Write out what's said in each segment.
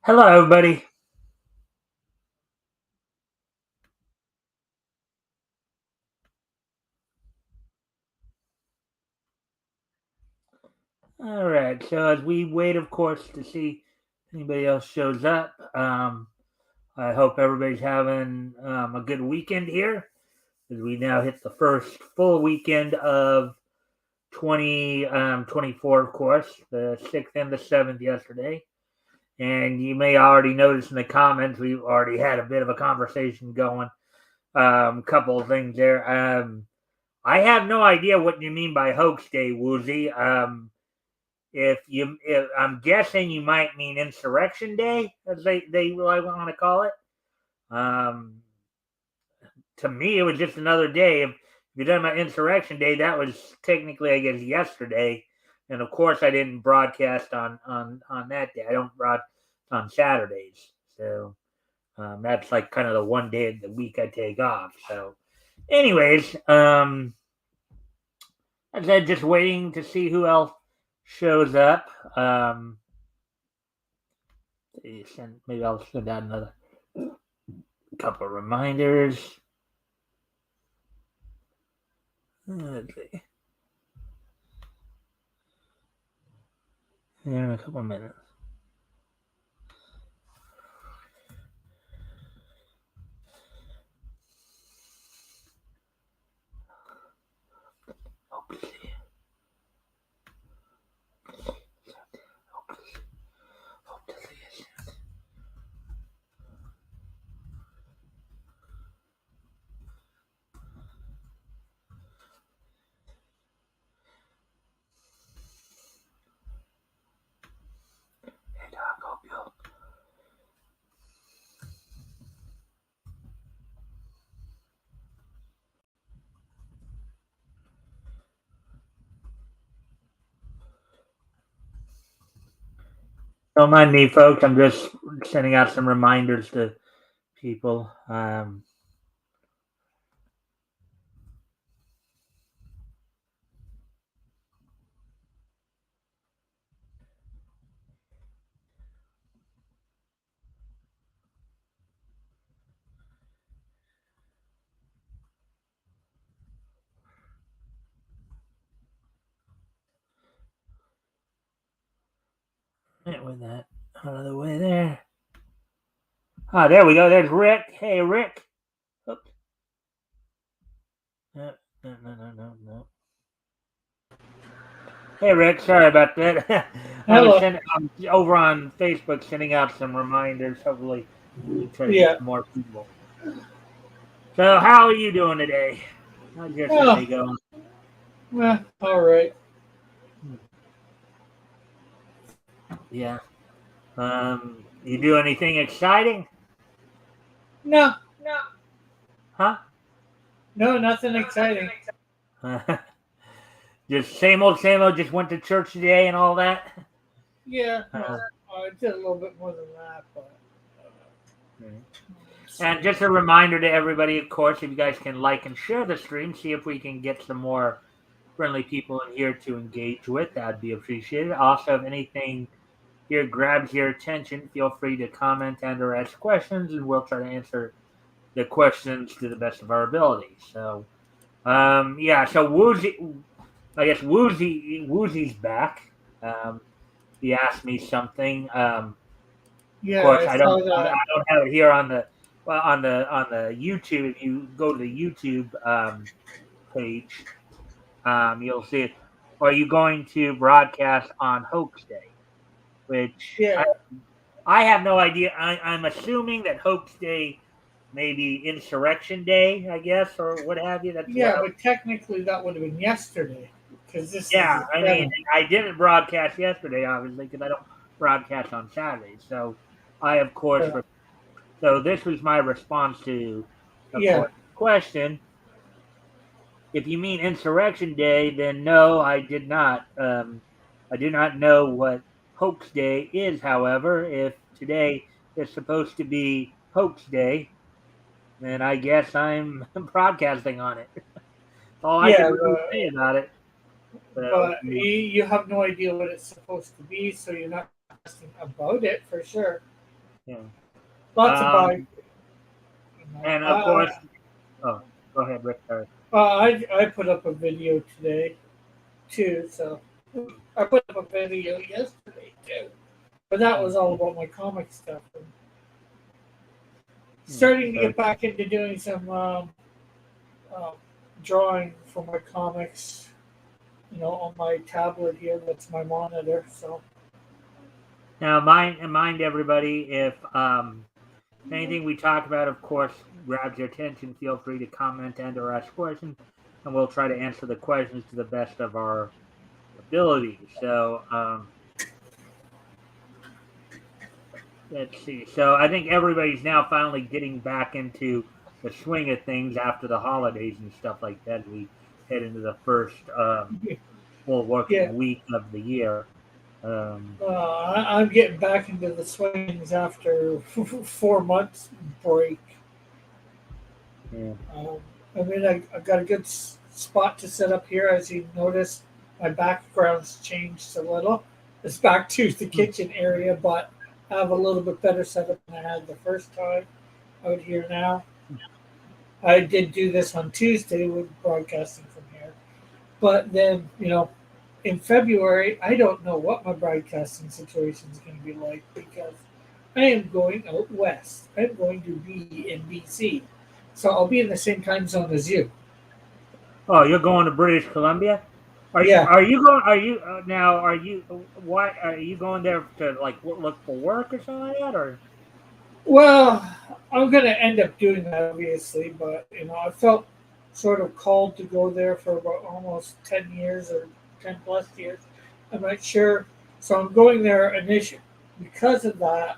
Hello, everybody. All right. So as we wait, of course, to see if anybody else shows up, I hope everybody's having a good weekend here, as we now hit the first full weekend of 2024, of course, the 6th and the 7th yesterday. And you may already notice in the comments, we've already had a bit of a conversation going. Couple of things there. I have no idea what you mean by hoax day, Woozy. If I'm guessing you might mean Insurrection Day, as they want to call it. Um, to me, it was just another day. If you're talking about Insurrection Day, that was technically, I guess, yesterday. And of course, I didn't broadcast on that day. I don't broadcast on Saturdays, so that's like kind of the one day of the week I take off. So, anyways, I said just waiting to see who else shows up. Maybe I'll send out another couple of reminders. Let's see. Here in a couple of minutes. Don't mind me, folks. I'm just sending out some reminders to people. With that out of the way there. Ah, there we go. There's Rick. Hey, Rick. Oops. No. Hey, Rick. Sorry about that. I'm over on Facebook sending out some reminders. Hopefully, we try to get some more people. So, how are you doing today? How's your Sunday going? Well, all right. Yeah. You do anything exciting? No. Huh? No, nothing exciting. Just same old, same old. Just went to church today and all that. Yeah, I did a little bit more than that, but. And just a reminder to everybody, of course, if you guys can like and share the stream, see if we can get some more friendly people in here to engage with. That'd be appreciated. Also, if anything here grabs your attention, feel free to comment and or ask questions, and we'll try to answer the questions to the best of our ability. So, yeah. So Woozy, I guess Woozy's back. He asked me something. Yeah, of course, I don't have it here on the YouTube. If you go to the YouTube page, you'll see it. Are you going to broadcast on Hoax Day? Which I have no idea. I'm assuming that Hoax Day may be Insurrection Day, I guess, or what have you. That's but technically that would have been yesterday. This I mean, I didn't broadcast yesterday, obviously, because I don't broadcast on Saturdays. So I, of course, so this was my response to the question. If you mean Insurrection Day, then no, I did not. I do not know what Hoax Day is. However, if today is supposed to be Hoax Day, then I guess I'm broadcasting on it. All I can really say about it. but you have no idea what it's supposed to be, so you're not asking about it for sure. Yeah. Lots of bugs. And of course, oh, go ahead, Rick. Sorry. I put up a video today too, so I put up a video yesterday too, but that was all about my comic stuff. And starting to get back into doing some drawing for my comics, on my tablet here. That's my monitor. So Now, mind everybody, if anything we talk about, of course, grabs your attention, feel free to comment and or ask questions, and we'll try to answer the questions to the best of our ability. So, let's see. So I think everybody's now finally getting back into the swing of things after the holidays and stuff like that. We head into the first full working week of the year. I'm getting back into the swings after 4 months break. Yeah. I mean, I got a good spot to set up here. As you notice, my background's changed a little. It's back to the kitchen area, but I have a little bit better setup than I had the first time out here now. I did do this on Tuesday with broadcasting from here. But then, in February, I don't know what my broadcasting situation is going to be like because I am going out west. I'm going to be in BC. So I'll be in the same time zone as you. Oh, you're going to British Columbia? Yeah. Are you going? Are you now? Are you? Why are you going there to like look for work or something like that? Or Well, I'm going to end up doing that obviously, but I felt sort of called to go there for about almost 10 years or 10+ years. I'm not sure, so I'm going there initially because of that.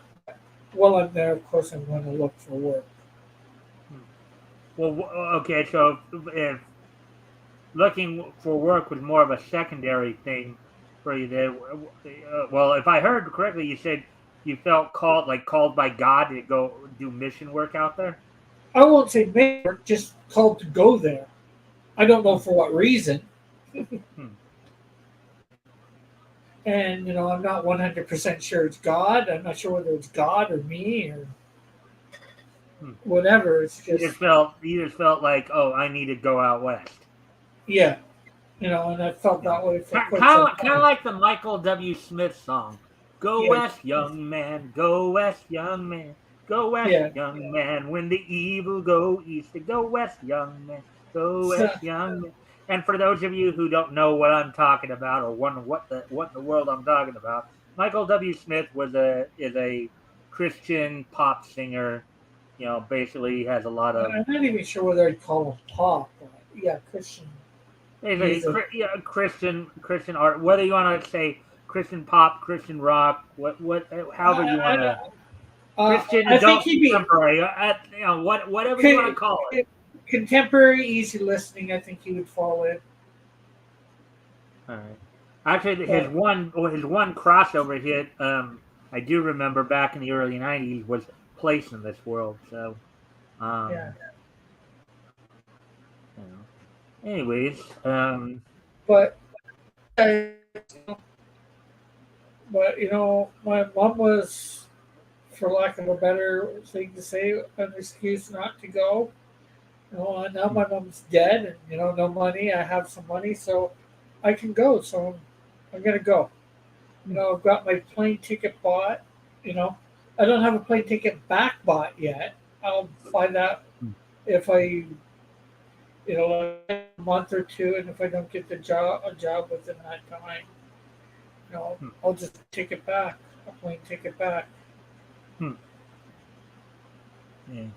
While I'm there, of course, I'm going to look for work. Well, okay. So if looking for work was more of a secondary thing for you there, well, if I heard correctly, you said you felt called by God to go do mission work out there. I won't say mission work, just called to go there. I don't know for what reason. And I'm not 100% sure it's God. I'm not sure whether it's God or me or whatever. It's just you just felt like, oh, I need to go out west. Yeah, and I felt that way for quite kind some of time. like the Michael W. Smith song, "Go west, young man, go west, young man, go west, young man. When the evil go east, go west, young man, go west, young man." And for those of you who don't know what I'm talking about or wonder what in the world I'm talking about, Michael W. Smith is a Christian pop singer. Basically has a lot of. I'm not even sure whether I'd call it pop. But yeah, Christian. Christian art. Whether you want to say Christian pop, Christian rock, however you want to. Christian adult contemporary, whatever you want to call it. Contemporary, easy listening. I think he would fall in. All right. Actually, his one crossover hit, I do remember back in the early '90s, was "Place in This World." So, yeah. Anyways, but my mom was, for lack of a better thing to say, an excuse not to go. Now my mom's dead, and no money. I have some money, so I can go. So I'm gonna go. I've got my plane ticket bought. I don't have a plane ticket back bought yet. I'll find out if I, a month or two, and if I don't get a job within that time, I'll just take it back. A plane ticket back. Yeah.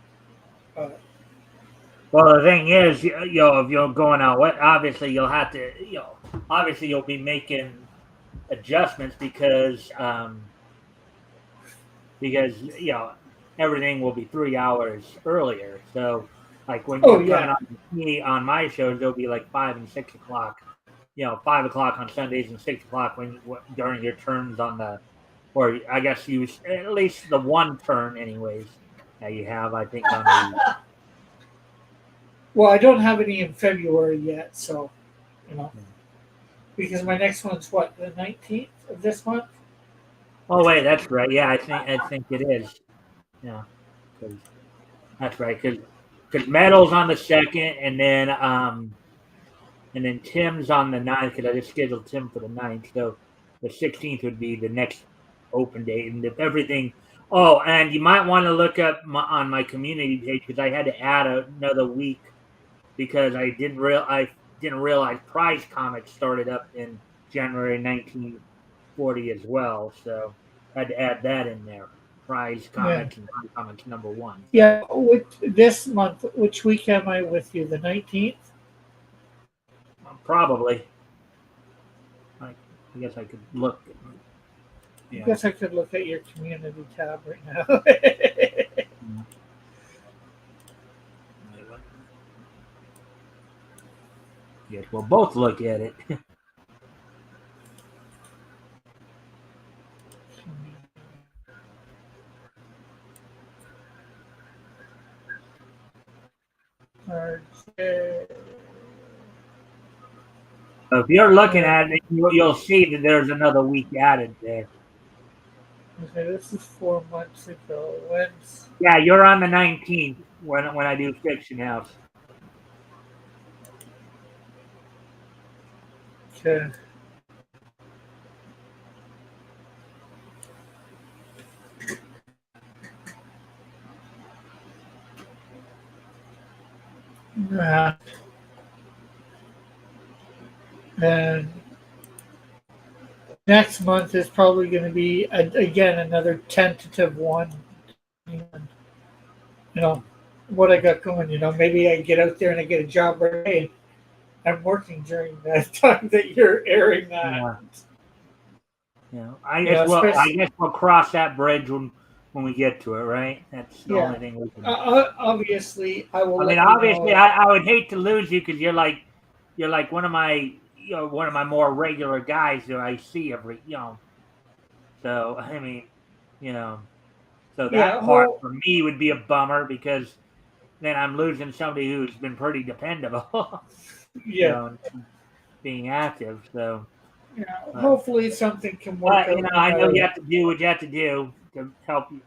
Well, the thing is, if you're going out, obviously you'll have to, obviously you'll be making adjustments because everything will be 3 hours earlier. So, like when you're coming on with me on my shows, it'll be like 5 and 6 o'clock. 5 o'clock on Sundays and 6 o'clock during your turns on the, or I guess you at least the one turn, anyways. That you have, I think, on the. Well, I don't have any in February yet, so because my next one's what, the 19th of this month. Oh wait, that's right. Yeah, I think it is. Yeah, 'cause that's right. Because Metal's on the second, and then Tim's on the 9th. Because I just scheduled Tim for the 9th. So the 16th would be the next open date, and if everything. Oh, and you might want to look up on my community page because I had to add another week because I didn't realize Prize Comics started up in January 1940 as well. So I had to add that in there. Prize Yeah. Comics and Prize Comics #1. So Yeah, with this month, which week am I with you? The 19th? probably, I guess I could look. I Yeah. guess I could look at your community tab right now. Yes, we'll both look at it. So if you're looking at it, you'll see that there's another week added there. Okay, this is 4 months ago. When's Yeah, you're on the 19th when I do Fiction House. okay? And next month is probably going to be again another tentative one. You know what I got going. Maybe I get out there and I get a job right away. I'm working during that time that you're airing that. Yeah. Yeah. I guess we'll cross that bridge when we get to it, right? That's the only thing we can. Obviously, I will. I mean, obviously, I would hate to lose you because you're like one of my more regular guys that I see every. So I mean, so that part for me would be a bummer because then I'm losing somebody who's been pretty dependable. Being active. So hopefully something can work out. I know you have to do what you have to do to help you.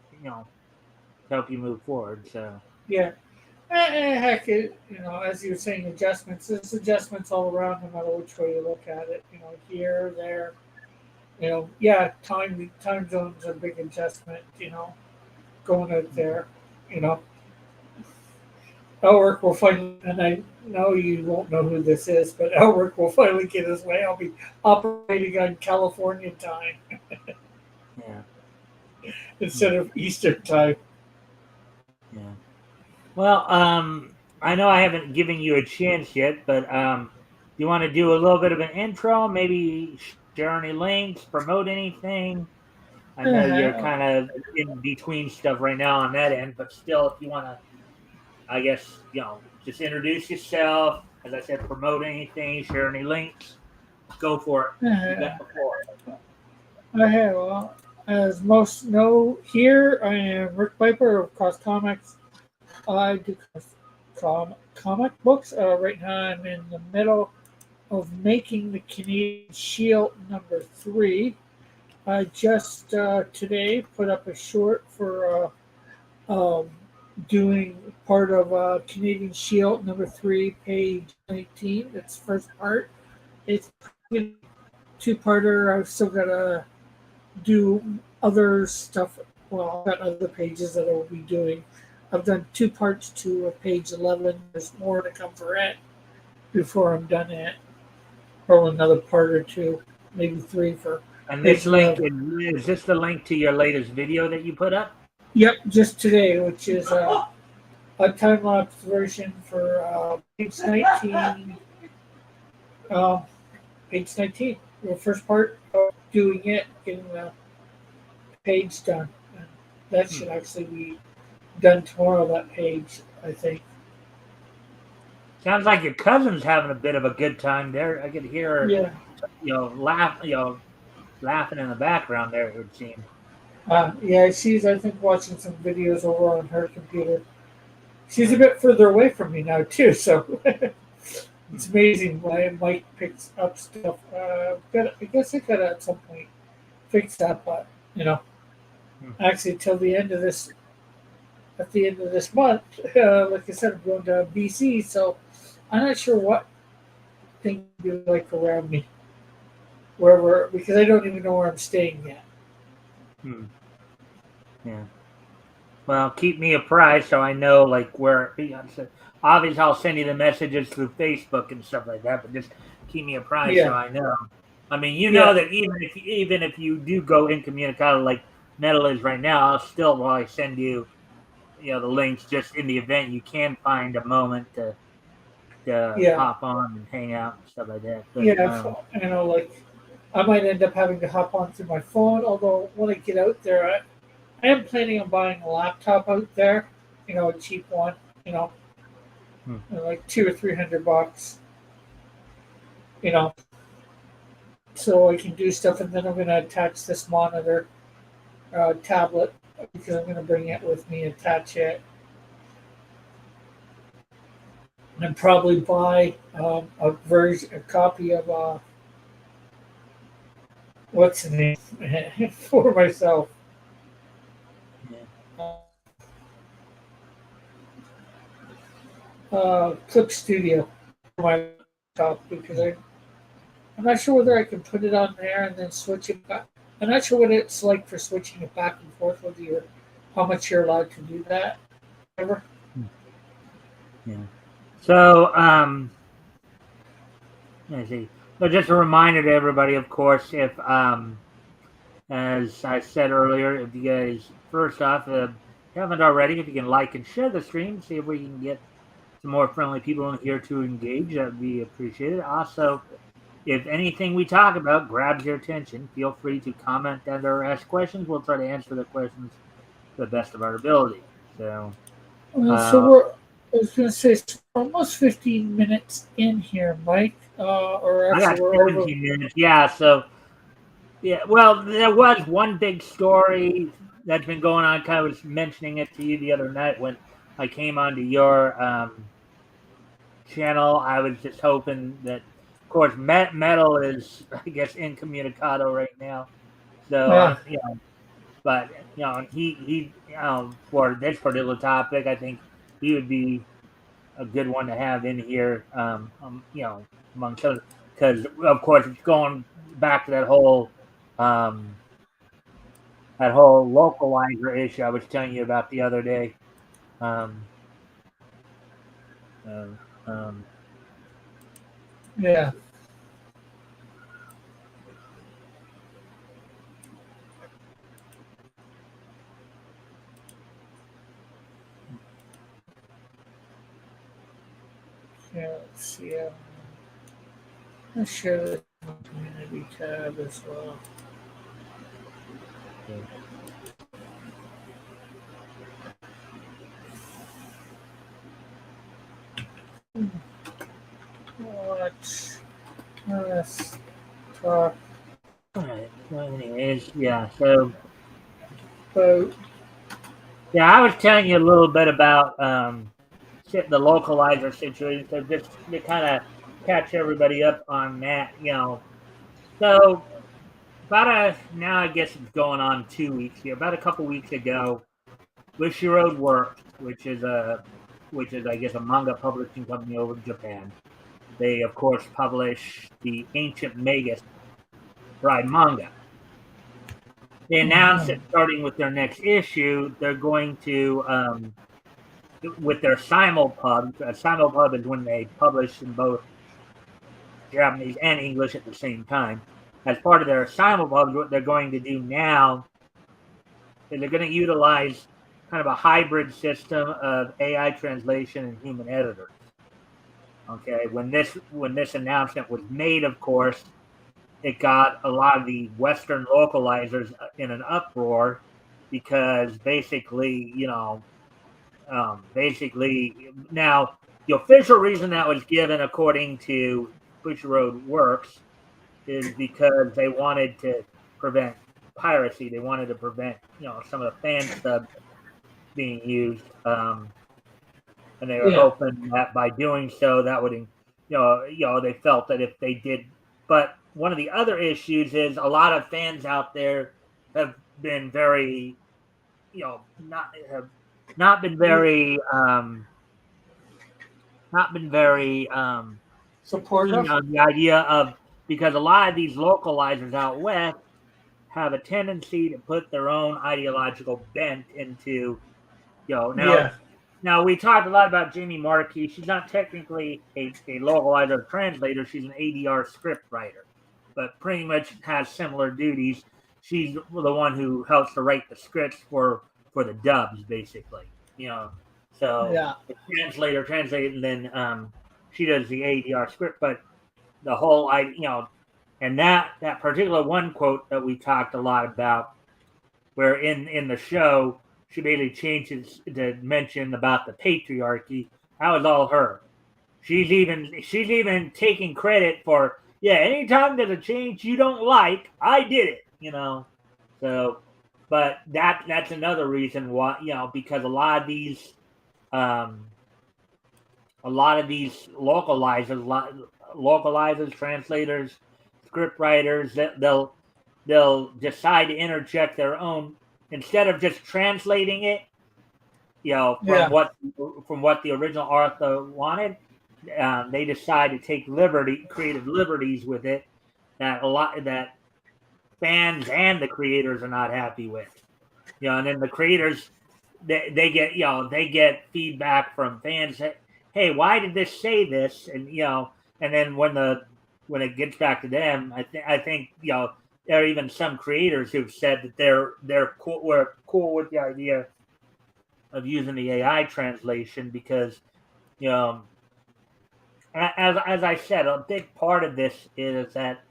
Help you move forward. So yeah. Heck, as you were saying, adjustments. There's adjustments all around, no matter which way you look at it. Here, there. Time zones are a big adjustment. Going out there. Elric will finally, and I know you won't know who this is, but Elric will finally get his way. I'll be operating on California time. Yeah. Instead of Eastern time. Yeah. Well, I know I haven't given you a chance yet, but you want to do a little bit of an intro? Maybe share any links, promote anything? I know you're kind of in between stuff right now on that end, but still, if you want to, I guess, just introduce yourself. As I said, promote anything, share any links. Go for it. You got the floor. Okay, well, as most know here, I am Rick Piper of Cross Comics. I do comic books. Right now, I'm in the middle of making the Canadian Shield #3. I just today put up a short for doing part of Canadian Shield #3, page 19. It's first part. It's two-parter. I've still got to do other stuff. Well, I've got other pages that I will be doing. I've done 2 parts to page 11. There's more to come for it before I'm done it. Or another part or 2, maybe 3 for. And this link, is this the link to your latest video that you put up? Yep, just today, which is a time-lapse version for page 19. Page 19, the first part of doing it, getting the page done. And that should actually be done tomorrow, that page, I think. Sounds like your cousin's having a bit of a good time there. I could hear her, laughing in the background there, it would seem. She's, I think, watching some videos over on her computer. She's a bit further away from me now, too, so. It's amazing why Mike picks up stuff. I guess I could at some point fix that, but you know, actually till the end of this, at the end of this month, like I said, I'm going to BC, so I'm not sure what things will be like around me, wherever, because I don't even know where I'm staying yet. Hmm. Yeah. Well, keep me apprised so I know like where. Obviously, I'll send you the messages through Facebook and stuff like that, but just keep me apprised so Yeah, I know. I mean, you know yeah, that even if you do go incommunicado like Metal is right now, I'll still probably send you the links just in the event you can find a moment to yeah, hop on and hang out and stuff like that. But yeah. You know, like I might end up having to hop on through my phone. Although when I get out there, I am planning on buying a laptop out there. You know, a cheap one. You know, hmm, like $200 or $300. You know, so I can do stuff, and then I'm going to attach this monitor tablet because I'm going to bring it with me, attach it, and probably buy a copy of what's the name for myself. yeah, Clip Studio for my laptop because hmm, I'm not sure whether I can put it on there and then switch it back. I'm not sure what it's like for switching it back and forth with you, how much you're allowed to do that. Ever. hmm, yeah. So let's see. So just a reminder to everybody, of course, if as I said earlier, if you guys first off haven't already, if you can like and share the stream, see if we can get some more friendly people in here to engage, that'd be appreciated. Also, if anything we talk about grabs your attention, feel free to comment and or ask questions. We'll try to answer the questions to the best of our ability. So, So uh, I was going to say, so we're almost 15 minutes in here, Mike. Or I got actually, we're over. 17 minutes. Yeah. So, yeah. Well, there was one big story that's been going on. Kind of was mentioning it to you the other night when I came onto your channel. I was just hoping that, of course, metal is, I guess, incommunicado right now. So Uh, I'm, but he for this particular topic, I think he would be a good one to have in here. Among others, because of course it's going back to um, that whole localizer issue I was telling you about the other day. Um, uh, um, yeah. Yeah. Let's see. Let's share this community tab as well. yeah. Let's talk All right. Well, anyways, yeah. So about. yeah, I was telling you a little bit about the localizer situation. So just to kind of catch everybody up on that, So about now I guess it's going on 2 weeks here. About a couple weeks ago, Bushiroad Works, which is I guess a manga publishing company over in Japan. They of course publish the Ancient Magus Bride manga. They announced that starting with their next issue, they're going to with their simulpub. A simulpub is when they publish in both Japanese and English at the same time. As part of their simulpub, what they're going to do now is they're going to utilize kind of a hybrid system of AI translation and human editors. Okay, when this announcement was made, of course, it got a lot of the Western localizers in an uproar because basically now the official reason that was given, according to Bushiroad Works, is because they wanted to prevent piracy. They wanted to prevent some of the fan subs being used, and they were Yeah. hoping that by doing so, that would they felt that if they did. But one of the other issues is a lot of fans out there have been very, not have not been very, not been very keen Supportive. on the idea of, because a lot of these localizers out west have a tendency to put their own ideological bent into, now. Yeah. Now, we talked a lot about Jamie Markey. She's not technically a localizer translator. She's an ADR script writer, but pretty much has similar duties. She's the one who helps to write the scripts for the dubs, basically. So Yeah. the translator translates, and then she does the ADR script. But the whole, and that particular one quote that we talked a lot about, where in the show she basically changes to mention about the patriarchy. That was all her. She's even taking credit for, yeah. Anytime there's a change you don't like, I did it. So, but that's another reason why, because um, a lot of these localizers, translators, script writers, that they'll decide to interject their own, instead of just translating it, from Yeah. what the original author wanted. They decide to take creative liberties with it, that fans and the creators are not happy with. And then the creators, they get feedback from fans that, hey, why did this say this? And then when it gets back to them, I think there are even some creators who've said that we're cool with the idea of using the AI translation, because, you know as I said, a big part of this is that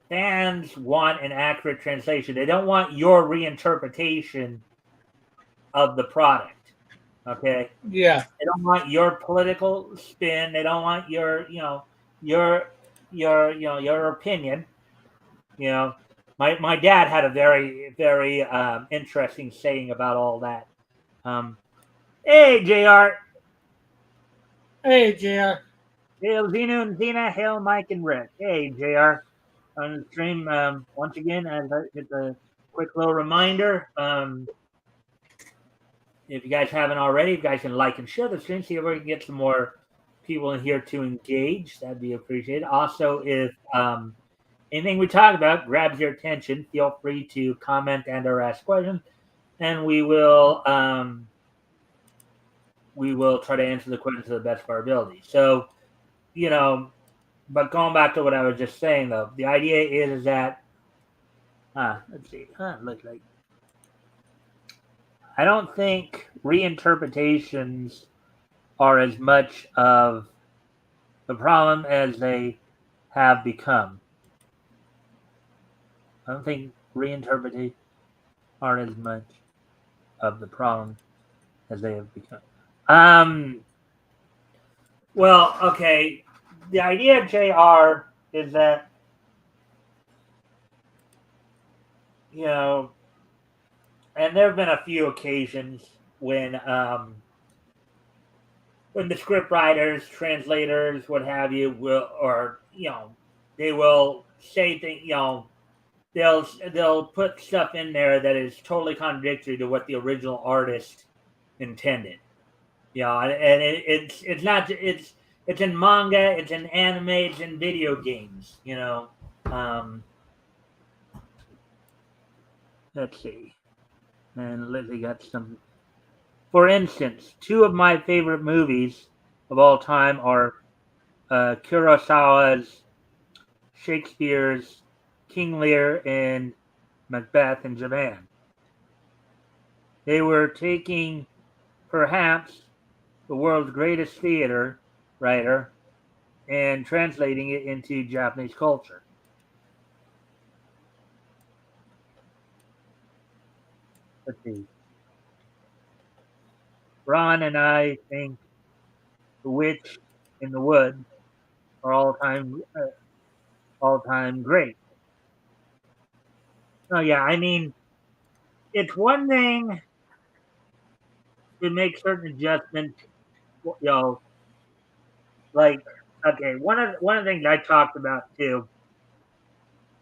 fans want an accurate translation. They don't want your reinterpretation of the product. Okay, Yeah. they don't want your political spin. They don't want your your opinion. My dad had a very very interesting saying about all that. Um, hey, Jr. Hey, JR. Hail Zeno and Zena. Hail Mike and Rick. Hey, Jr. On the stream, once again, as it's a quick little reminder. If you guys haven't already, you guys can like and share the stream. See if we can get some more people in here to engage. That'd be appreciated. Also, if anything we talk about grabs your attention, feel free to comment and/or ask questions, and we will try to answer the questions to the best of our ability. So, but going back to what I was just saying, though, the idea is that, let's see, looks like, I don't think reinterpretations are as much of the problem as they have become. I don't think reinterpretations are as much of the problem as they have become. Well, okay. The idea, JR, is that, and there have been a few occasions when the script writers, translators, what have you, they will say things, they'll put stuff in there that is totally contradictory to what the original artist intended. And it's not, it's in manga, it's in anime, it's in video games. Let's see. And Lizzie got some. For instance, two of my favorite movies of all time are Kurosawa's Shakespeare's King Lear and Macbeth in Japan. They were taking perhaps the world's greatest theater writer and translating it into Japanese culture. Let's see. Ron and I think The Witch in the Wood are all time great. Oh yeah, I mean, it's one thing to make certain adjustments, you know, like, okay, one of the things I talked about too,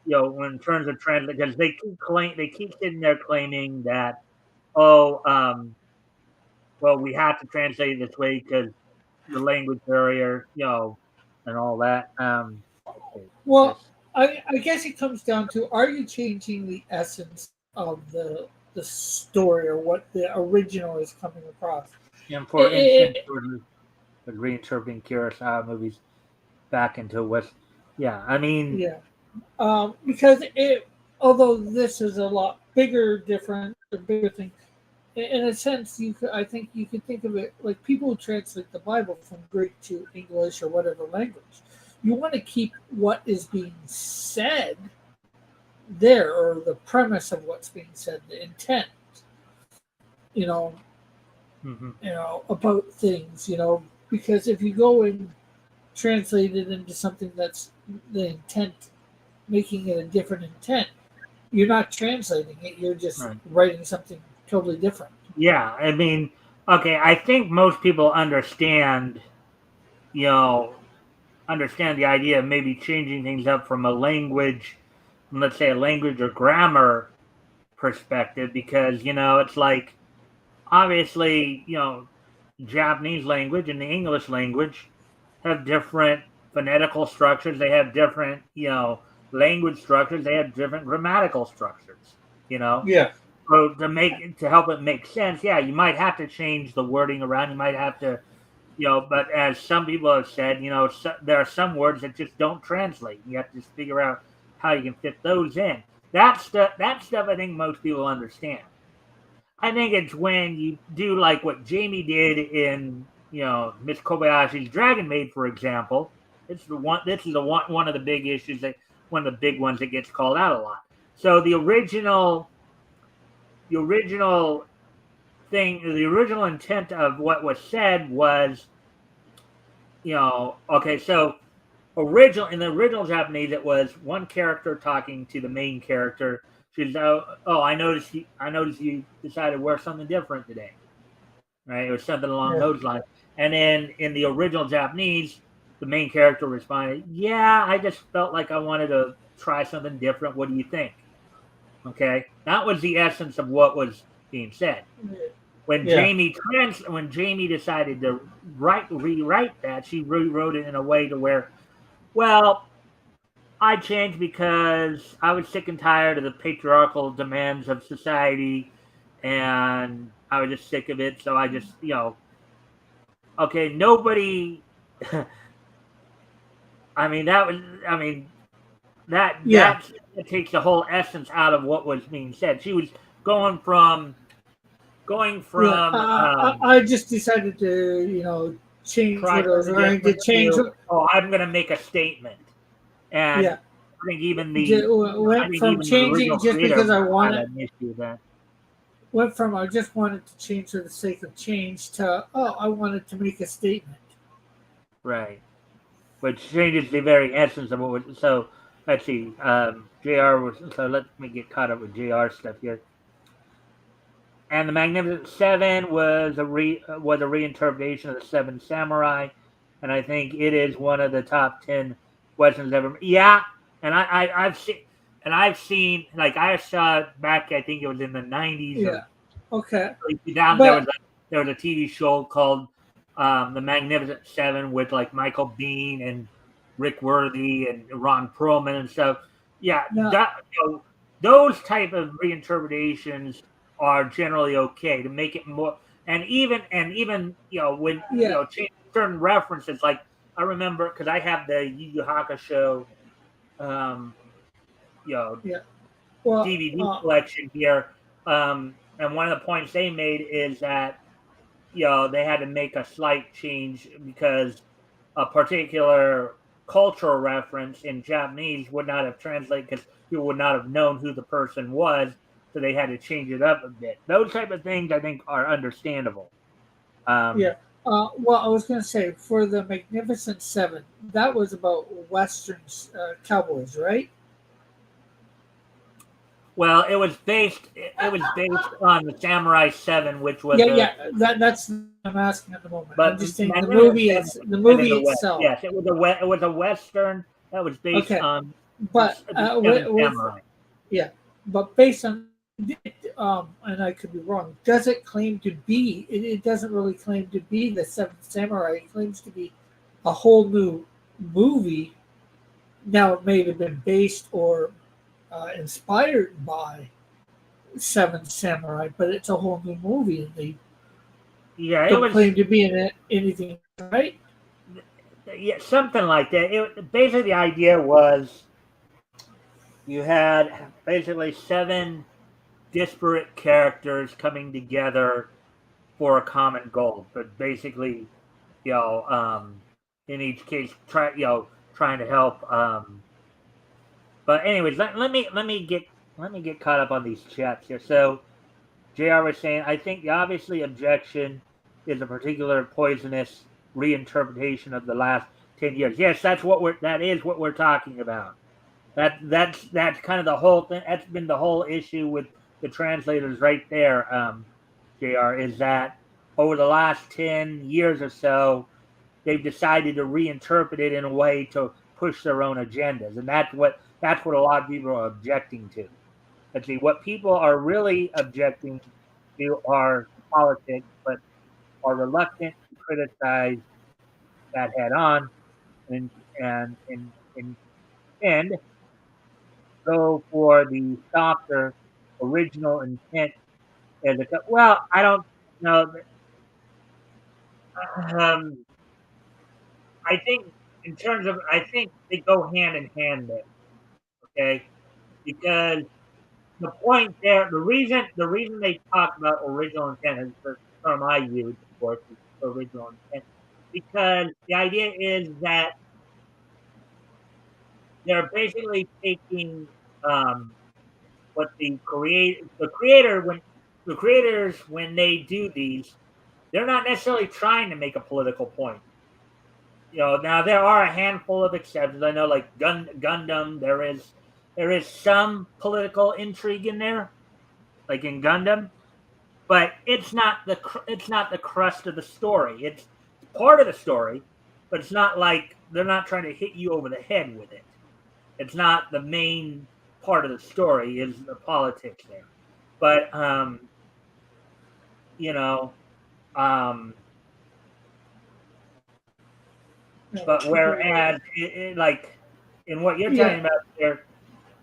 when in terms of trends, because they keep sitting there claiming that, oh, well, we have to translate it this way because the language barrier, and all that. Okay, Well, just I guess it comes down to, are you changing the essence of the story or what the original is coming across? for instance, It, sort of reinterpreting Kurosawa movies back into West. Yeah, I mean, yeah, because although this is a lot bigger, different, a bigger thing. In a sense, I think you could think of it like people who translate the Bible from Greek to English or whatever language. You want to keep what is being said there, or the premise of what's being said, the intent, you know, hmm about things, because if you go and translate it into something that's the intent, making it a different intent, you're not translating it. You're just right. writing something totally different. Yeah, I mean, okay, I think most people you know, understand the idea of maybe changing things up from let's say a language or grammar perspective, because it's like obviously Japanese language and the English language have different phonetical structures. They have different language structures. They have different grammatical structures. You know, Yeah. so to help it make sense, yeah, you might have to change the wording around. You might have to but as some people have said, there are some words that just don't translate. You have to just figure out how you can fit those in. That stuff I think most people understand. I think it's when you do like what Jamie did in Miss Kobayashi's Dragon Maid, for example. It's the one. This is one of the big issues, that one of the big ones that gets called out a lot. So the original the original intent of what was said was, okay, so in the original Japanese, it was one character talking to the main character. She's, oh, I noticed you decided to wear something different today, right? Or something along Yeah. those lines. And then in the original Japanese, the main character responded, "Yeah, I just felt like I wanted to try something different. What do you think?" Okay, that was the essence of what was being said. Yeah. When Jamie decided to rewrite that, she rewrote it in a way to where, well, I changed because I was sick and tired of the patriarchal demands of society, and I was just sick of it. So I just, okay, nobody. I mean, Yeah. that takes the whole essence out of what was being said. She was going from going Yeah. from I just decided to, change try what I was something going to different change. to, oh, I'm going to make a statement. And Yeah. I think even Went from the changing original just creator because I had wanted, an issue with that. went from I just wanted to change for the sake of change to, oh, I wanted to make a statement. Right. Which changes the very essence of what was. So let's see. JR was. So let me get caught up with JR stuff here. And the Magnificent Seven was a reinterpretation of the Seven Samurai, and I think it is one of the top 10 westerns ever. Yeah, and I've seen like I saw it back. I think it was in the 90s Yeah. or Okay. early 2000s. There was But a TV show called The Magnificent Seven with like Michael Bean and Rick Worthy and Ron Perlman and stuff. Yeah, no, those type of reinterpretations are generally okay to make it more. And even when yeah. change certain references, like I remember because I have the Yu Yu Hakusho um, you know Yeah. Well, DVD collection here. And one of the points they made is that they had to make a slight change because a particular cultural reference in Japanese would not have translated because people would not have known who the person was, so they had to change it up a bit. Those type of things I think are understandable. Um, yeah. Well, I was going to say for the Magnificent Seven, that was about Western cowboys, right? Well, it was based. It was based on the Samurai 7, which was Yeah, a. yeah. That's what I'm asking at the moment. I'm But just saying the Magnificent movie. Seven It's was the set in movie the West. itself. Yes, it was a Western that was based Okay, on but the Seven with Samurai. yeah, but based on and I could be wrong. Does it claim to be? It doesn't really claim to be the Seventh Samurai. It claims to be a whole new movie. Now it may have been based or inspired by Seven Samurai, but it's a whole new movie, and they Yeah, it don't was. claim to be in it anything, right? Yeah, something like that. Basically, the idea was you had basically seven disparate characters coming together for a common goal, but basically, you know, in each case, trying to help. But anyways, let me get caught up on these chats here. So Jr. was saying, I think the obviously objection is a particular poisonous reinterpretation of the last 10 years. Yes, that is what we're talking about. That's kind of the whole thing. That's been the whole issue with the translators right there, Jr. Is that over the last 10 years or so, they've decided to reinterpret it in a way to push their own agendas, and that's what a lot of people are objecting to. Let's see, what people are really objecting to are politics, but are reluctant to criticize that head on, and and and go for the softer original intent as a well. I don't know. Um, I think in terms of, I think they go hand in hand there. Okay, because the point there, the reason they talk about original intent is the term I use, of course, is original intent, because the idea is that they're basically taking what the creator when the creators when they do these, they're not necessarily trying to make a political point. You know, now there are a handful of exceptions. I know, like Gundam, there is some political intrigue in there, like in Gundam, but it's not the crust of the story. It's part of the story, but it's not like they're not trying to hit you over the head with it. It's not the main part of the story. Is the politics there? But you know, um, No, but whereas like in what you're yeah. talking about there,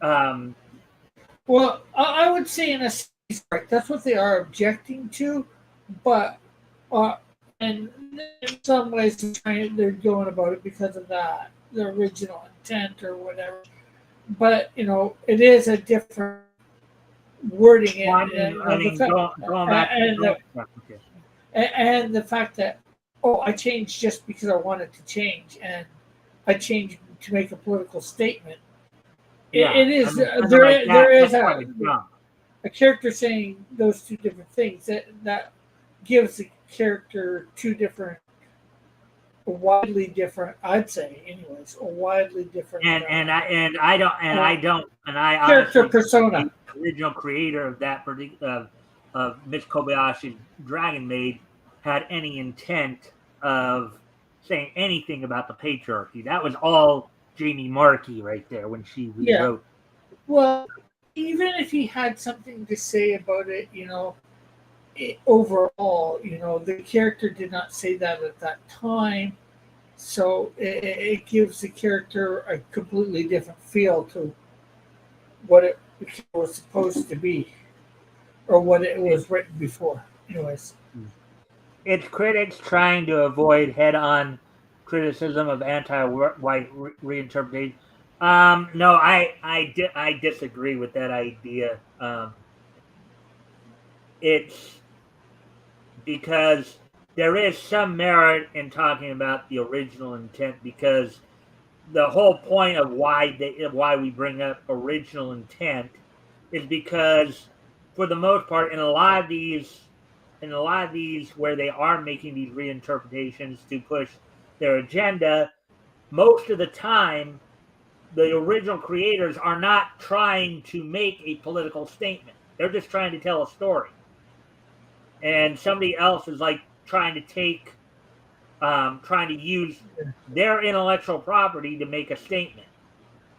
um, Well, I would say in a sense, right, that's what they are objecting to, but uh, and in some ways they're going about it because of that the original intent or whatever. But it is a different wording, well, and I mean, going back, going, okay. and the fact that I changed just because I wanted to change, and I changed to make a political statement. Yeah, It I is mean, something like that. there is That's why it's dumb. a character saying those two different things that gives the character two different, widely different. I'd say, anyways, a widely different And I character honestly don't persona. believe the original creator of that particular of Miss Kobayashi's Dragon Maid had any intent of saying anything about the patriarchy. That was all Jamie Markey right there when she Yeah. rewrote. Well, even if he had something to say about it, overall, the character did not say that at that time. So it gives the character a completely different feel to what it was supposed to be, or what it was written before. Anyways, Its critics trying to avoid head-on criticism of anti-white reinterpretation. No, I disagree with that idea. It's because there is some merit in talking about the original intent, because the whole point of why we bring up original intent is because for the most part in a lot of these where they are making these reinterpretations to push their agenda, most of the time the original creators are not trying to make a political statement. They're just trying to tell a story. And somebody else is like trying to trying to use their intellectual property to make a statement.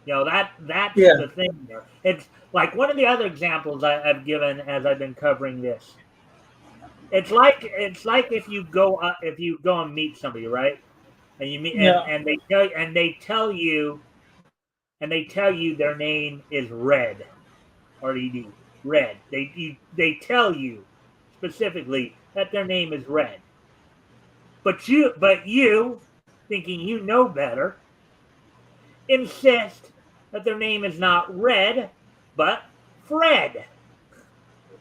That's Yeah. the thing there. It's like one of the other examples I've given as I've been covering this. It's like if you go and meet somebody, right? And you meet Yeah. and they tell you their name is Red, RED, Red. They tell you specifically that their name is Red. But you thinking you know better, insist that their name is not Red, but Fred.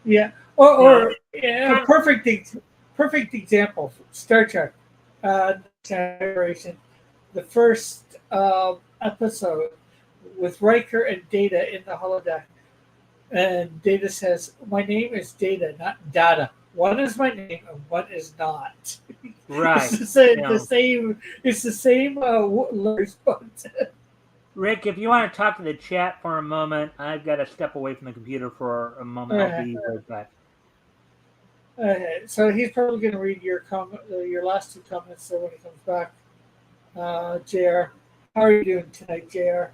Yeah. You know, Or it's a kind of perfect example. Star Trek, generation. The first episode with Riker and Data in the holodeck, and Data says, "My name is Data, not Data. One is my name and one is not." It's right. the same. You The know, same. It's the same. Letters, but Rick, if you want to talk to the chat for a moment, I've got to step away from the computer for a moment. I'll be right back. so he's probably going to read your comment, your last two comments. So when he comes back, Jr. How are you doing tonight, Jr.?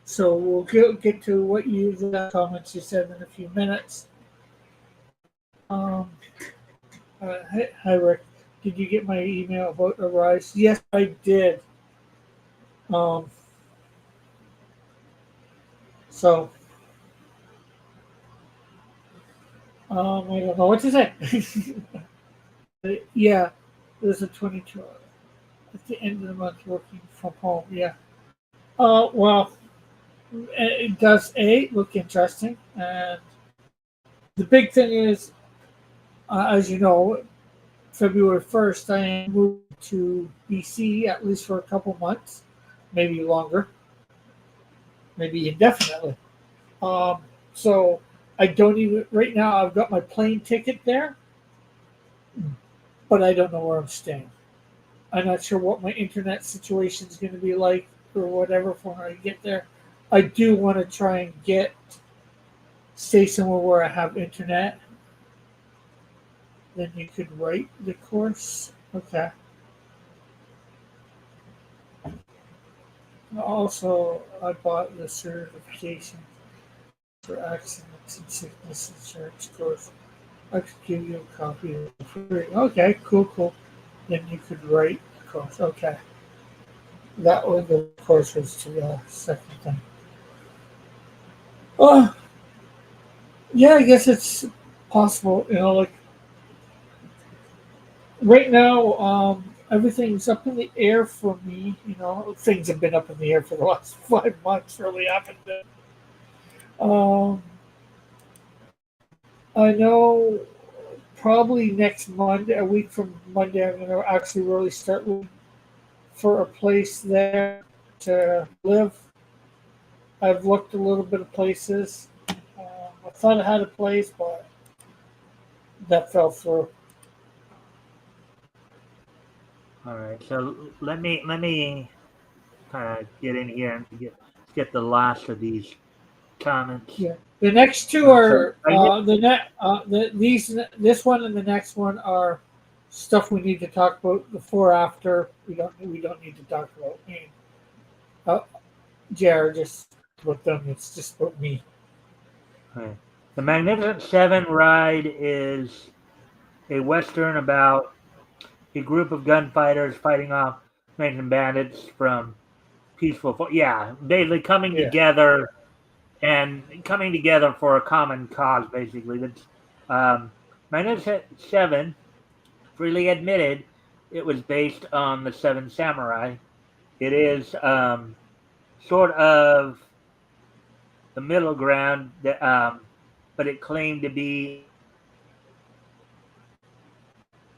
So we'll get to what the comments you said in a few minutes. Um, hi, Rick. Did you get my email about Arise? Yes, I did. Um, so I don't know what to say. Yeah, there's a 22 at the end of the month working from home. Yeah. Well, it does look interesting, and the big thing is, as you know, February 1st, I am moving to BC at least for a couple months, maybe longer, maybe indefinitely. Um, so I don't even right now. I've got my plane ticket there, but I don't know where I'm staying. I'm not sure what my internet situation is going to be like or whatever for when I get there. I do want to try and stay somewhere where I have internet. Then you could write the course. Okay. Also, I bought the certification for accidents and sickness insurance course. I could give you a copy of it for free. Okay, cool. Then you could write the course. Okay. That was the course was to the second thing. Oh, yeah, I guess it's possible. Like right now, everything's up in the air for me. Things have been up in the air for the last 5 months. Really haven't been. Um, I know probably next Monday, a week from Monday, I'm going to actually really start looking for a place there to live. I've looked a little bit of places. I thought I had a place, but that fell through. All right. So let me kind of get in here and get the last of these comments. Yeah, the next two So are this one and the next one are stuff we need to talk about before after. We don't need to talk about me. Uh, Jared just with them. It's just about me. okay. The Magnificent Seven ride is a western about a group of gunfighters fighting off Mexican bandits from yeah, basically Yeah. coming together for a common cause. Basically, that's Magnificent Seven freely admitted it was based on the Seven Samurai. It is sort of the middle ground, but it claimed to be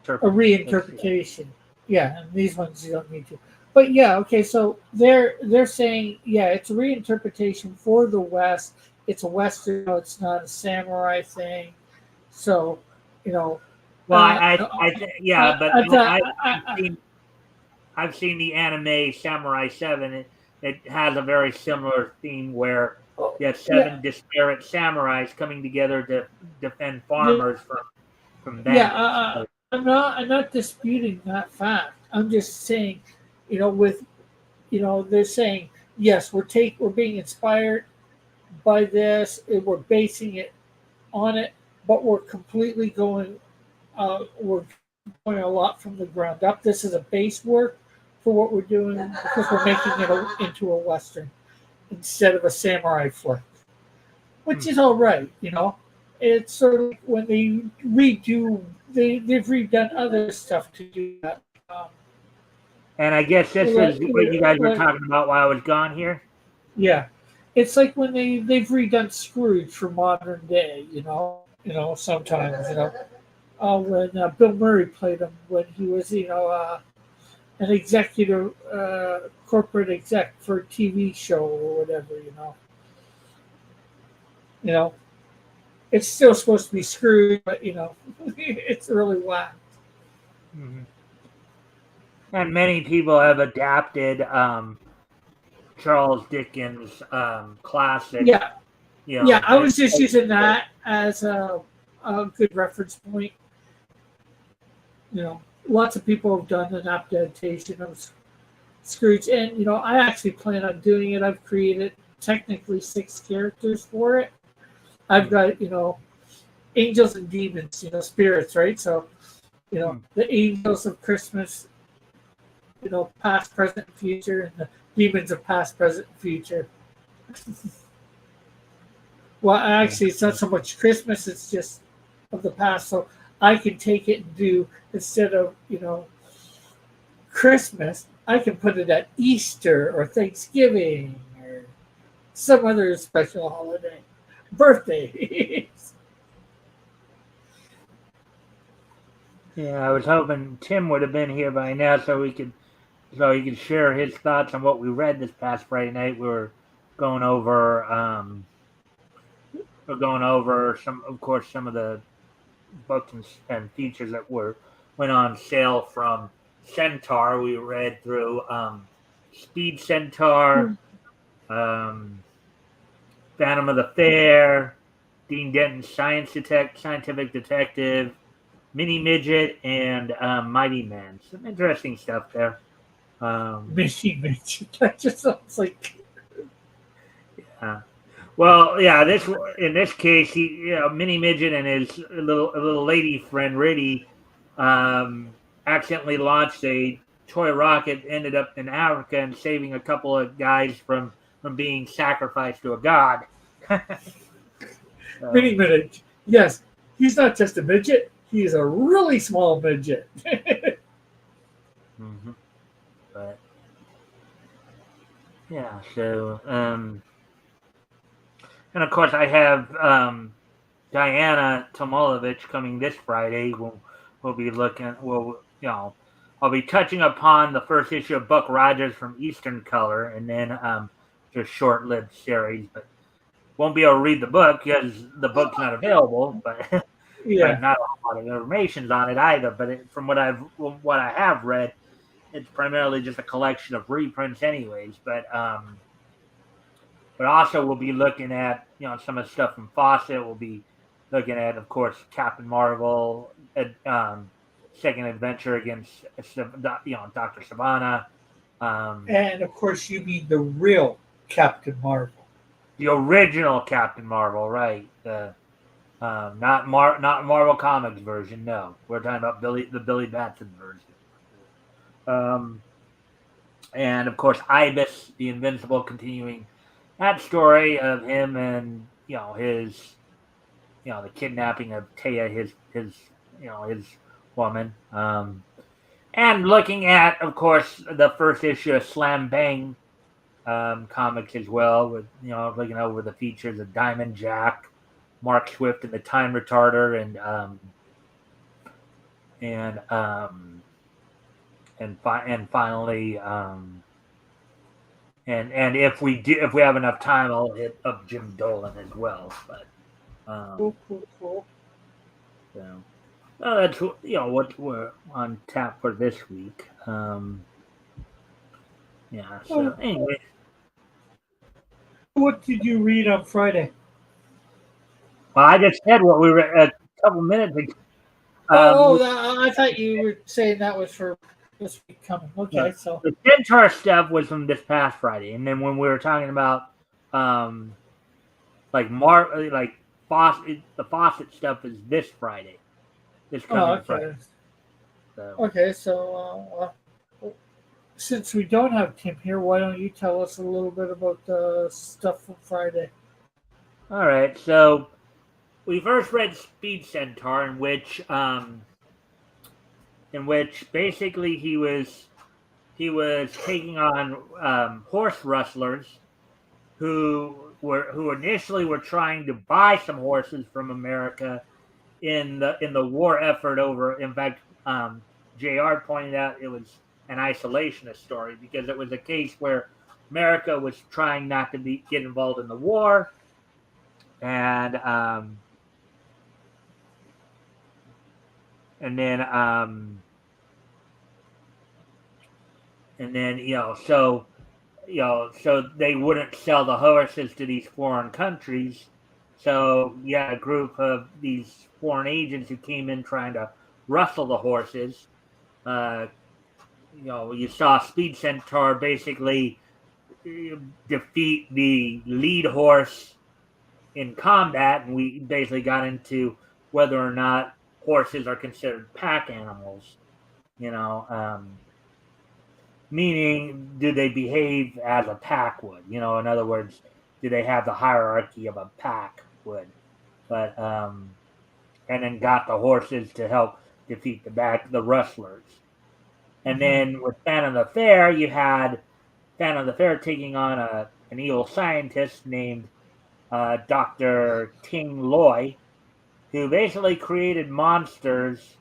A reinterpretation. Yeah, and these ones you don't need to. But yeah, okay. So they're saying it's a reinterpretation for the West. It's a Western. It's not a samurai thing. So you know, well, uh, I think yeah, I, but I, I've I, seen I've seen the anime Samurai 7. It has a very similar theme where Oh, you have yeah, 7 disparate samurais coming together to defend yeah, farmers from yeah. bandits. So, I'm not disputing that fact. I'm just saying, with they're saying yes, we're being inspired by this, and we're basing it on it, but we're completely we're going a lot from the ground up. This is a base work for what we're doing because we're making it into a western instead of a samurai flick, which is all right. It's sort of like when they've redone other stuff to do that. and I guess this Like, is what you guys were like, talking about while I was gone here. yeah, it's like when they've redone Scrooge for modern day. Sometimes when Bill Murray played him when he was an executive corporate exec for a TV show or whatever. You know, it's still supposed to be Scrooge, but it's really whack. Hmm. And many people have adapted Charles Dickens' classic. Yeah, You yeah. know, I was just using that as a good reference point. Lots of people have done an adaptation of Scrooge, and I actually plan on doing it. I've created technically 6 characters for it. I've got angels and demons, spirits, right? So the angels of Christmas, past, present, and future, and the demons of past, present, and future. Well, actually, it's not so much Christmas; it's just of the past. So I can take it and do instead of Christmas, I can put it at Easter or Thanksgiving or some other special holiday, birthday. yeah, I was hoping Tim would have been here by now so he could share his thoughts on what we read this past Friday night. Going over we're going over some of the books and features that went on sale from Centaur. We read through Speed Centaur, um, Phantom of the Fair, Dean Denton's Scientific Detective, Mini Midget, and Mighty Man. Some interesting stuff there. Um, Mitch. That just sounds like. yeah. Well, yeah. In this case, Mini Midget and his little lady friend Riddy, accidentally launched a toy rocket. Ended up in Africa and saving a couple of guys from being sacrificed to a god. Mini So, midget. Yes, he's not just a midget. He's a really small midget. mhm. But yeah. And of course, I have Diana Tomolovich coming this Friday. We'll be looking. I'll be touching upon the first issue of Buck Rogers from Eastern Color, and then just short-lived series. But won't be able to read the book because the book's not available. But but Yeah. not a whole lot of information's on it either. But from what I have read, it's primarily just a collection of reprints, anyways. But also we'll be looking at some of the stuff from Fawcett. We'll be looking at, of course, Captain Marvel, second adventure against Dr. Savannah, um, And of course, you mean the real Captain Marvel. the original Captain Marvel, right? The not Marvel Comics version. No, we're talking about the Billy Batson version. Um, and of course, Ibis, the Invincible, continuing that story of him and the kidnapping of Taya, his woman, and looking at, of course, the first issue of Slam Bang comics as well, with looking over the features of Diamond Jack, Mark Swift, and the Time Retarder, and and finally. And if we have enough time, I'll hit up Jim Dolan as well. But Cool, cool, cool. that's what we're on tap for this week. Yeah. So Oh, anyway, what did you read on Friday? well, I just said what we were a couple minutes ago. Oh, We, I thought you were saying that was for this week coming. no, Okay, so the Centaur stuff was from this past Friday, and then when we were talking about um, like faucet, the faucet stuff is this Friday, this coming Friday. okay, So okay, so since we don't have Tim here, why don't you tell us a little bit about the stuff from Friday? all right, so we first read Speed Centaur, in which basically he was taking on horse rustlers who initially were trying to buy some horses from America in the war effort over. In fact, Jr. pointed out it was an isolationist story because it was a case where America was trying not to get involved in the war, and and then and then so they wouldn't sell the horses to these foreign countries. So yeah, a group of these foreign agents who came in trying to rustle the horses. Uh, you saw Speed Centaur basically defeat the lead horse in combat, and we basically got into whether or not horses are considered pack animals. You know, meaning do they behave as a pack would? In other words, do they have the hierarchy of a pack would? But and then got the horses to help defeat the rustlers. And Mm-hmm. then with Phantom of the Fair, you had Phantom of the Fair taking on an evil scientist named Dr. Ting Loy, who basically created monsters,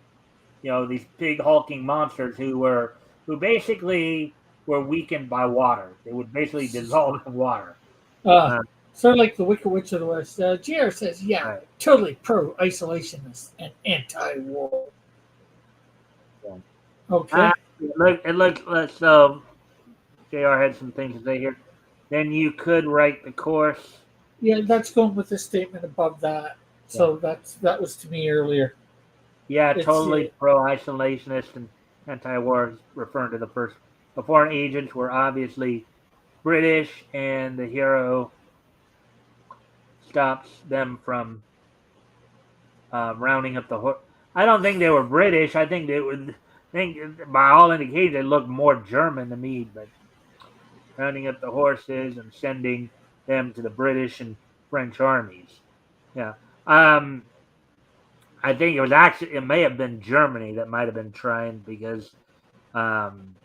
these big hulking monsters who basically were weakened by water. They would basically dissolve in water. Uh, Uh, sort of like the Wicked Witch of the West. JR says, yeah, right. totally pro isolationist and anti war. So, Okay. it looks so. Jr. had some things to say here. Then you could write the course. Yeah, that's going with the statement above that. Yeah, So that was to me earlier. yeah, It's totally pro-isolationist and anti-war, referring to the foreign agents were obviously British, and the hero stops them from rounding up the horse. I don't think they were British. I think they would think, by all indications, they looked more German to me. But rounding up the horses and sending them to the British and French armies. Yeah. I think it may have been Germany that might have been trying um,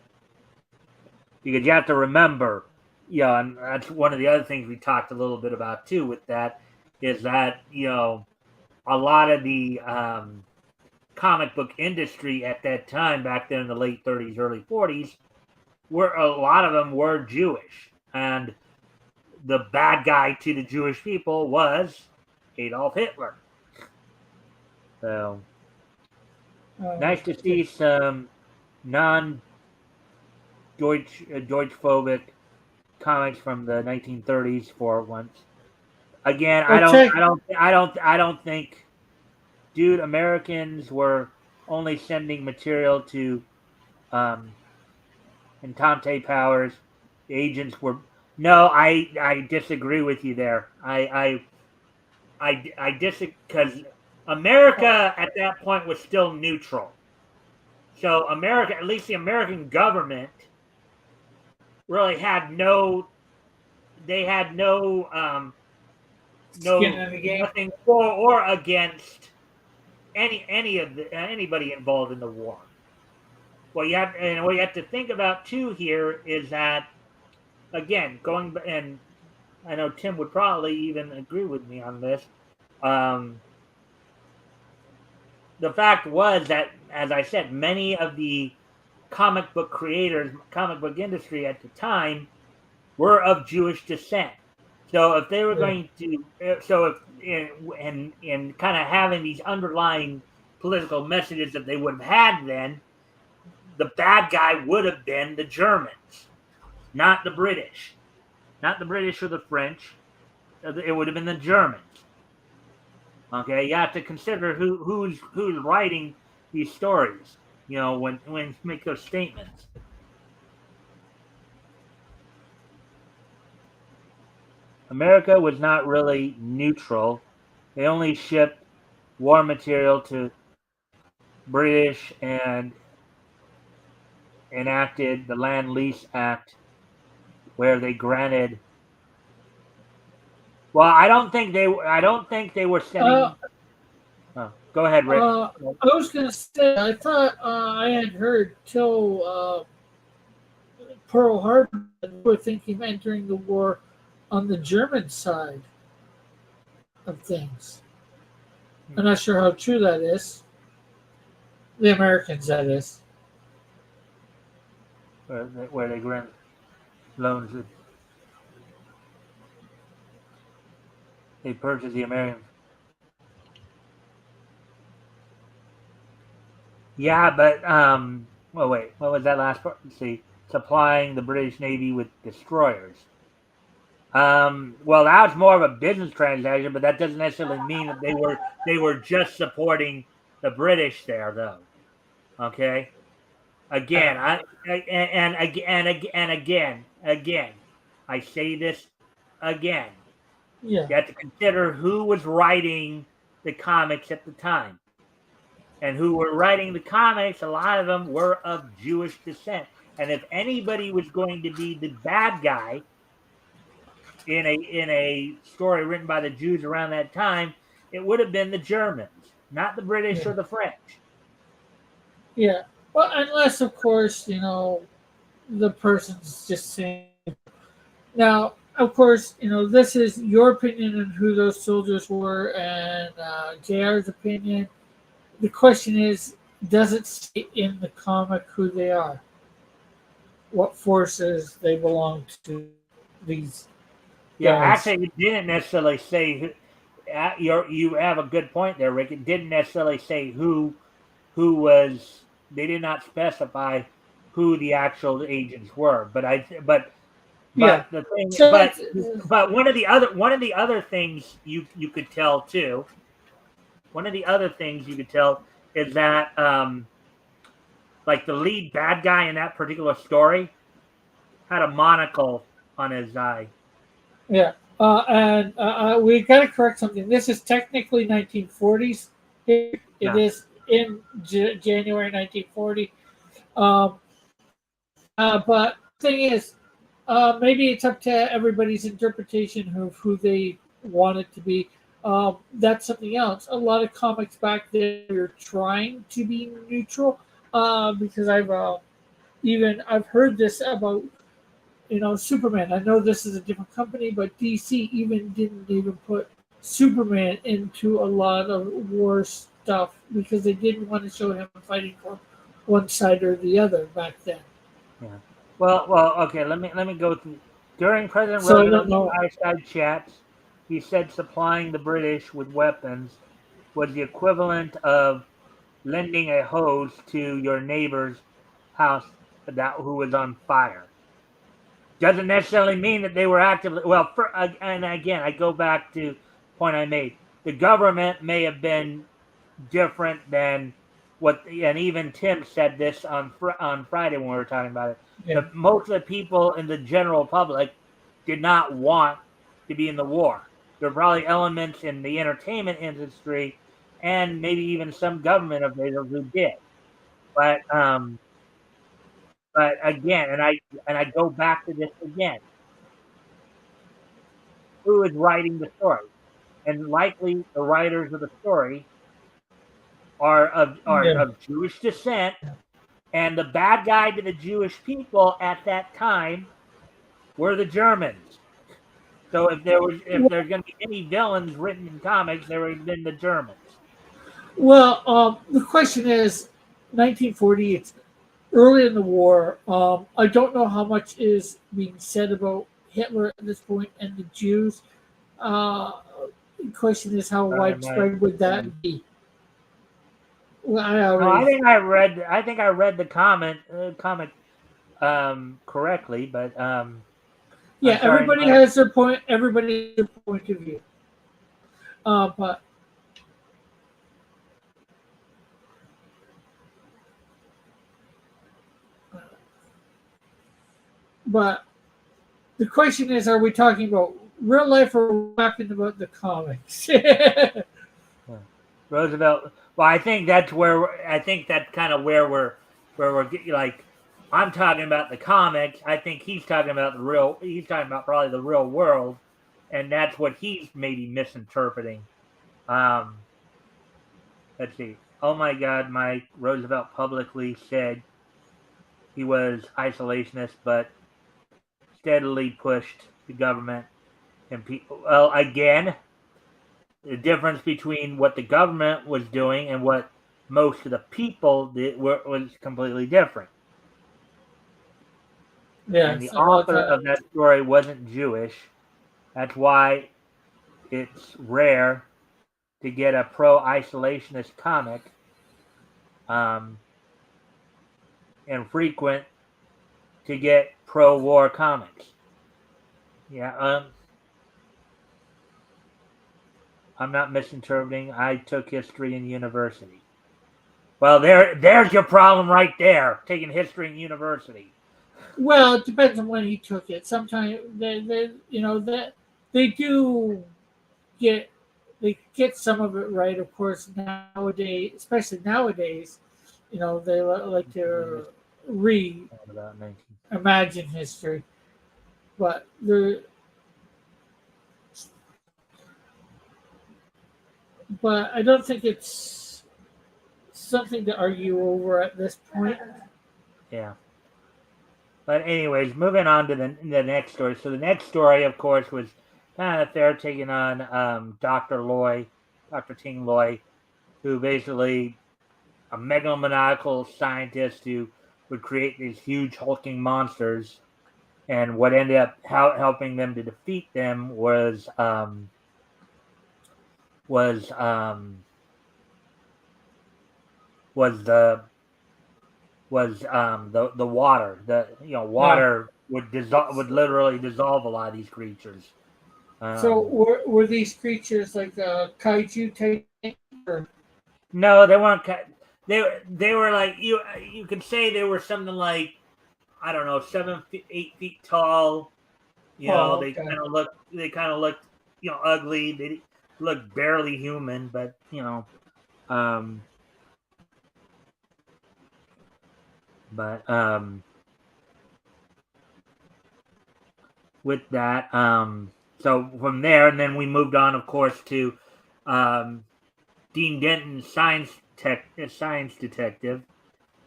because you have to remember, and that's one of the other things we talked a little bit about too. With that, is that a lot of the comic book industry at that time, back then in the late 30s, early 40s, a lot of them were Jewish, and the bad guy to the Jewish people was Adolf Hitler. So nice to okay. see some non Deutsch phobic comics from the 1930s for once. Again, Okay. I don't think, dude, Americans were only sending material to um Entente powers. The agents were no, I disagree with you there. I disagree because America at that point was still neutral. So America, at least the American government, really had no. They had Skin in the game. nothing for or against anybody involved in the war. What you have to think about too here is that, again, going, and I know Tim would probably even agree with me on this. Um, the fact was that, as I said, many of the comic book creators, comic book industry at the time, were of Jewish descent. So if they were Yeah. going to, so if and kind of having these underlying political messages that they would have had then, the bad guy would have been the Germans. not the British, not the British or the French. It would have been the Germans. Okay, you have to consider who's writing these stories. You know, when you make those statements. America was not really neutral. They only shipped war material to British and enacted the Land Lease Act, where they granted. Well, I don't think they. I don't think they were Uh, sending. Oh, go ahead, Rick. I was going to say, I thought I had heard till Pearl Harbor that they were thinking of entering the war on the German side of things. I'm not sure how true that is. The Americans, that is. Where they grant loans. They purchased the Americans. Yeah, but well, wait. What was that last part? Let's see, supplying the British Navy with destroyers. Well, that was more of a business transaction, but that doesn't necessarily mean that they were just supporting the British there, though. Okay. Again, again, I say this again. Yeah. You have to consider who was writing the comics at the time. And who were writing the comics, a lot of them were of Jewish descent. And if anybody was going to be the bad guy in a story written by the Jews around that time, it would have been the Germans, not the British Yeah. or the French. Yeah. Well, unless, of course, the person's just saying. Now, of course, this is your opinion on who those soldiers were and JR's opinion. The question is, does it say in the comic who they are? What forces they belong to, these Yeah, guys? actually, it didn't necessarily say. You have a good point there, Rick. It didn't necessarily say who was. They did not specify who the actual agents were. Yeah. But the thing, So it's but one of the other things you could tell too. One of the other things you could tell is that like the lead bad guy in that particular story had a monocle on his eye. yeah. And we got to correct something. This is technically 1940s. It Yeah. is in January 1940. Um, but the thing is, maybe it's up to everybody's interpretation of who they want it to be. That's something else. A lot of comics back there are trying to be neutral because I've heard this about Superman. I know this is a different company, but DC even didn't even put Superman into a lot of war stuff because they didn't want to show him fighting for one side or the other back then. Yeah. Okay. Let me go through. During President So I don't Roosevelt's know. fireside chats, he said supplying the British with weapons was the equivalent of lending a hose to your neighbor's house who was on fire. Doesn't necessarily mean that they were actively. Well, and again, I go back to the point I made. The government may have been different than what, and even Tim said this on Friday when we were talking about it. Yeah. Most of the people in the general public did not want to be in the war. There are probably elements in the entertainment industry and maybe even some government officials who did. But again, and I go back to this again. Who is writing the story? And likely the writers of the story are Yeah. of Jewish descent, and the bad guy to the Jewish people at that time were the Germans. So if there's going to be any villains written in comics, they would have been the Germans. Well, the question is, 1940. It's early in the war. I don't know how much is being said about Hitler at this point and the Jews. Uh, the question is, how widespread would that be? Well, I No, already. I think I read the comic. correctly, but Yeah, I'm sorry. everybody has their point. Everybody has their point of view. But but the question is, are we talking about real life or are we talking about the comics? Roosevelt. Well, I think that's where I think that's kind of where we're like. I'm talking about the comics. I think he's talking about the real. He's talking about probably the real world, and that's what he's maybe misinterpreting. Um, let's see. Oh my God, Mike Roosevelt publicly said he was isolationist, but steadily pushed the government and people. Well, again, the difference between what the government was doing and what most of the people did was completely different. And the Yes, about author of that story wasn't Jewish. That's why it's rare to get a pro-isolationist comic, um, and frequent to get pro-war comics. Yeah, I'm not misinterpreting. I took history in university. Well, there's your problem right there. Taking history in university. well, it depends on when he took it. Sometimes that they do get they get some of it right. Of course, nowadays, especially nowadays, they like to reimagine About 19. history, but I don't think it's something to argue over at this point. Yeah. But anyways, moving on to the next story. So the next story, of course, was kind of they're taking on Dr. Ting Loy, who basically a megalomaniacal scientist who would create these huge hulking monsters. And what ended up helping them to defeat them was was the the water. Yeah. Water would literally dissolve a lot of these creatures. So Um, were these creatures like kaiju type thing, or no, they weren't. They were like you could say they were something like I don't know 7 feet 8 feet tall. oh, They okay. kind of looked ugly. They looked barely human, but um, but with that. So from there, and then we moved on, of course, to um, Dean Denton's science detective,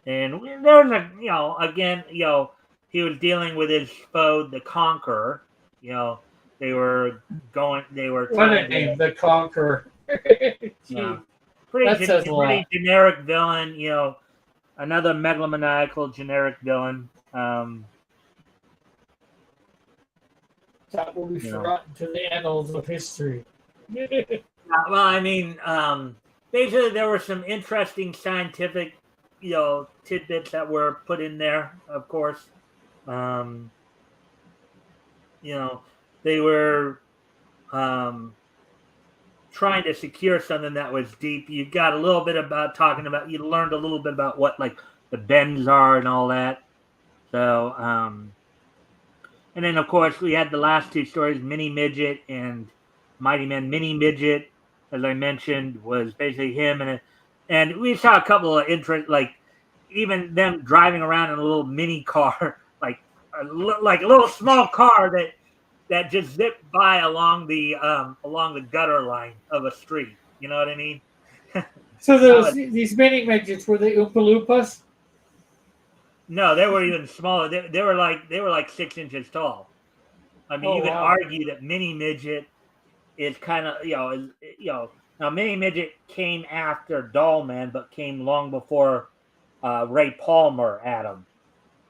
and there was again, he was dealing with his foe, the Conqueror. You know, they were What a trying to, name, the Conqueror. yeah, Gee, that says a pretty lot. generic villain. Another megalomaniacal generic villain. That will be You know, forgotten to the annals of history. Well, I mean, basically there were some interesting scientific, tidbits that were put in there. Of course, um, you know, they were um, trying to secure something that was deep. You got a little bit about talking about. You learned a little bit about what like the bends are and all that. So, and then of course we had the last two stories, Mini Midget and Mighty Man. Mini Midget, as I mentioned, was basically him and we saw a couple of interest like even them driving around in a little mini car, like a little small car that just zipped by along the gutter line of a street. You know what I mean? So That was these mini midgets were the Oompa Loompas? no, they were even smaller. They were like 6 inches tall. I mean, Oh you could wow. argue that mini midget is kind of now Mini Midget came after Doll Man, but came long before Ray Palmer had him.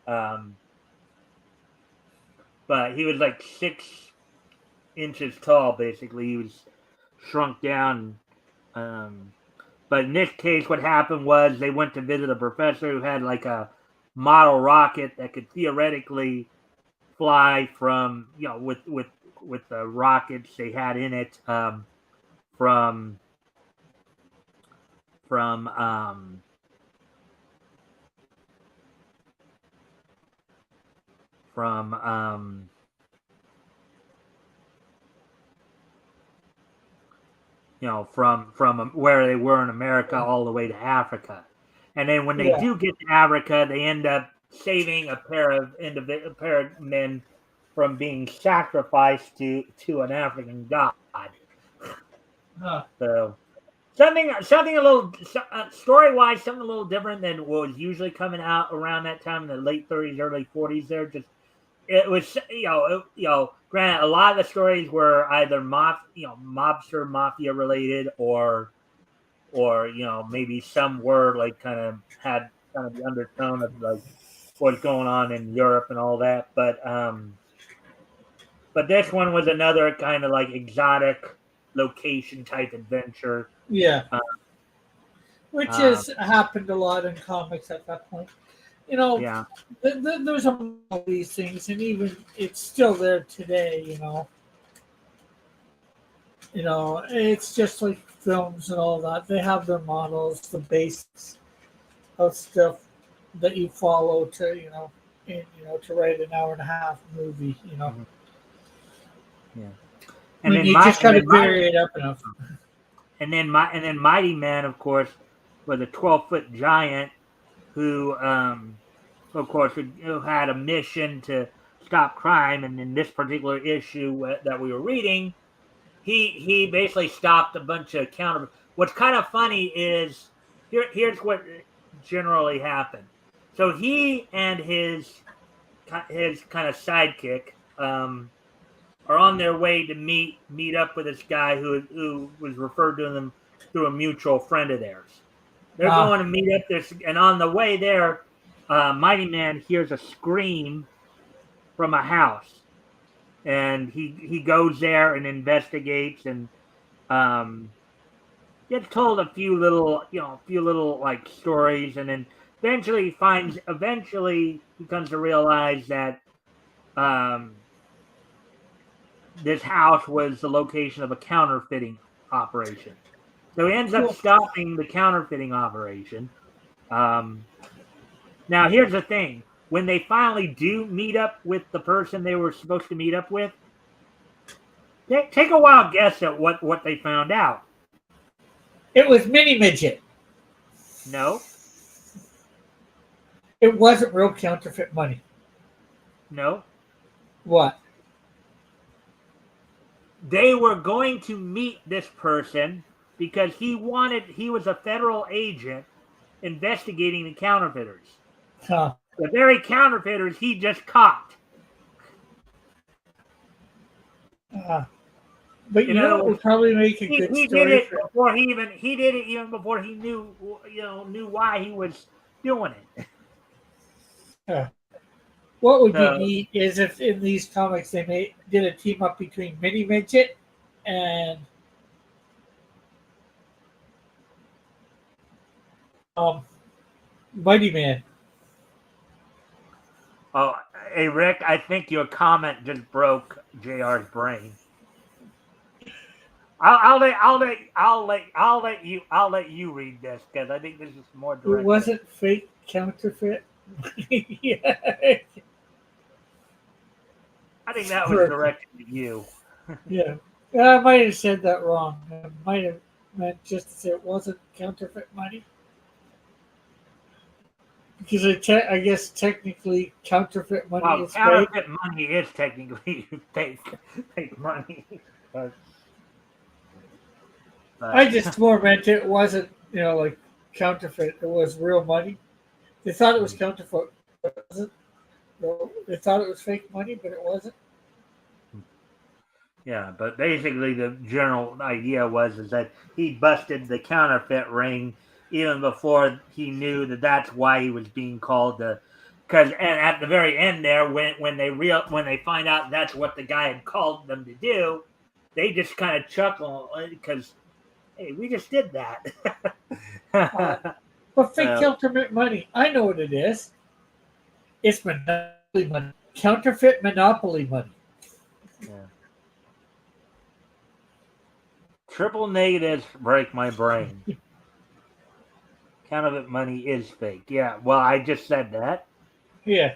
Um, but he was like 6 inches tall. Basically, he was shrunk down. Um, but in this case, what happened was they went to visit a professor who had like a model rocket that could theoretically fly from, with the rockets they had in it, from from from from where they were in America all the way to Africa. And then when they Yeah. do get to Africa, they end up saving a pair of men from being sacrificed to an African god. Huh. So something a little story wise, something a little different than what was usually coming out around that time in the late 30s, early 40s. There, just it was granted, a lot of the stories were either mobster mafia related, or maybe some were like kind of had kind of the undertone of like what's going on in Europe and all that. But this one was another kind of like exotic location type adventure. Yeah. Uh, Which um, has happened a lot in comics at that point. You know, yeah, there's all these things, and even it's still there today. It's just like films and all that. They have their models, the basics of stuff that you follow to write an hour and a half movie. mhm, yeah. I And mean, then you my just and got to then my vary it up enough. and then Mighty Man, of course, was a 12-foot giant who, of course, who had a mission to stop crime. And in this particular issue that we were reading, he basically stopped a bunch of counter. What's kind of funny is here's what generally happened. So he and his kind of sidekick, are on their way to meet up with this guy who was referred to them through a mutual friend of theirs. They're Uh, going to meet up this, and on the way there, Mighty Man hears a scream from a house, and he goes there and investigates, and um, gets told a few little like stories, and then eventually he comes to realize that um, this house was the location of a counterfeiting operation. So he ends up cool. stopping the counterfeiting operation. Um, Now, here's the thing: when they finally do meet up with the person they were supposed to meet up with, take a wild guess at what they found out. It was mini midget. No, It wasn't real counterfeit money. no, What? they were going to meet this person because he was a federal agent investigating the counterfeiters. Huh. The very counterfeiters he just caught. Uh, but In you know other what words, would probably make a good he did story it for before he did it even before he knew why he was doing it. what would be So neat is if in these comics did a team up between Mini Midget and um, Mighty Man. Oh, hey Rick, I think your comment just broke JR's brain. I'll let you read this because I think this is more It directed. wasn't fake counterfeit. Yeah. I think that was directed to you. Yeah. I might have said that wrong. I might have meant just to say it wasn't counterfeit money. Because I guess technically counterfeit money Well, is fake. counterfeit money is technically fake money, but, I but just more meant it wasn't, like counterfeit. It was real money. They thought it was counterfeit, but it wasn't. No, they thought it was fake money, but it wasn't. yeah, but basically the general idea is that he busted the counterfeit ring even before he knew that that's why he was being called the. Because and at the very end there, when they find out that's what the guy had called them to do, they just kind of chuckle because hey, we just did that. Uh, but fake So counterfeit money, I know what it is. It's monopoly money, counterfeit monopoly money. Yeah. Triple negatives break my brain. Counterfeit money is fake. Yeah, well, I just said that. Yeah.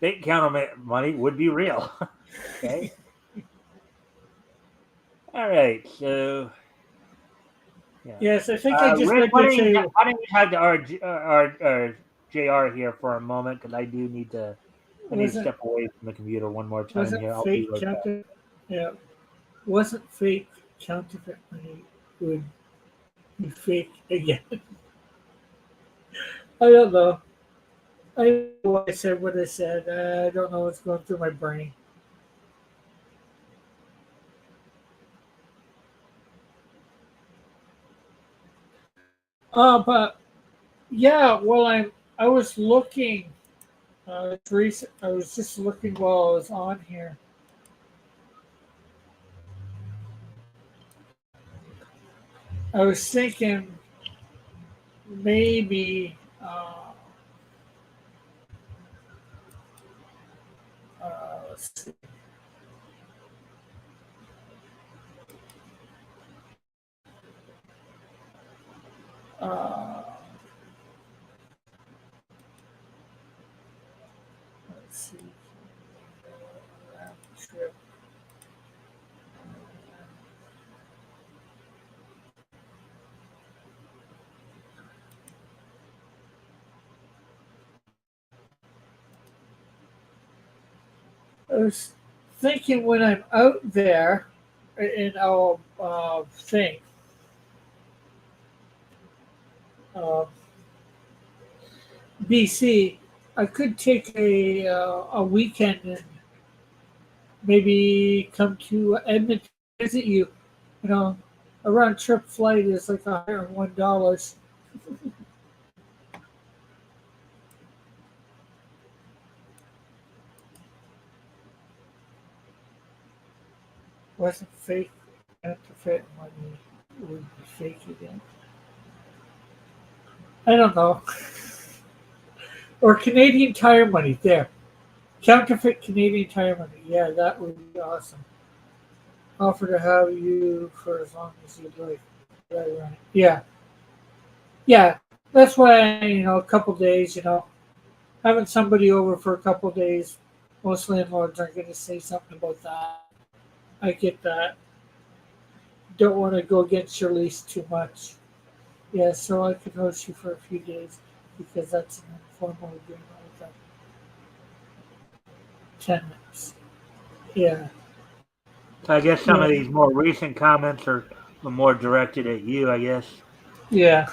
Fake counterfeit money would be real. Okay. All right. So, yeah. Yes, I think I just Rick, meant to say why don't you talk to our JR here for a moment? Because I need to wasn't step away from the computer one more time wasn't here. I'll be fake right back. counter yeah wasn't fake counterfeit money would be fake again. I don't know. I don't know why I said what I said. I don't know what's going through my brain. But yeah, well, I was looking. I was just looking while I was on here. I was thinking maybe. Let's see. Uh, let's see. Trip. I was thinking when I'm out there, and I'll think. Uh, BC, I could take a weekend and maybe come to Edmonton visit you. You know, a round trip flight is like $101. Wasn't fake counterfeit money would be fake again. I don't know. Or Canadian Tire money. There. Counterfeit Canadian Tire money. Yeah, that would be awesome. Offer to have you for as long as you'd like. Right. Yeah. Yeah. That's why, a couple days, having somebody over for a couple days, most landlords aren't going to say something about that. I get that. Don't want to go against your lease too much. Yeah, so I could host you for a few days because that's an informal agreement with the tenants. Yeah, So I guess some yeah, of these more recent comments are more directed at you. I guess yeah,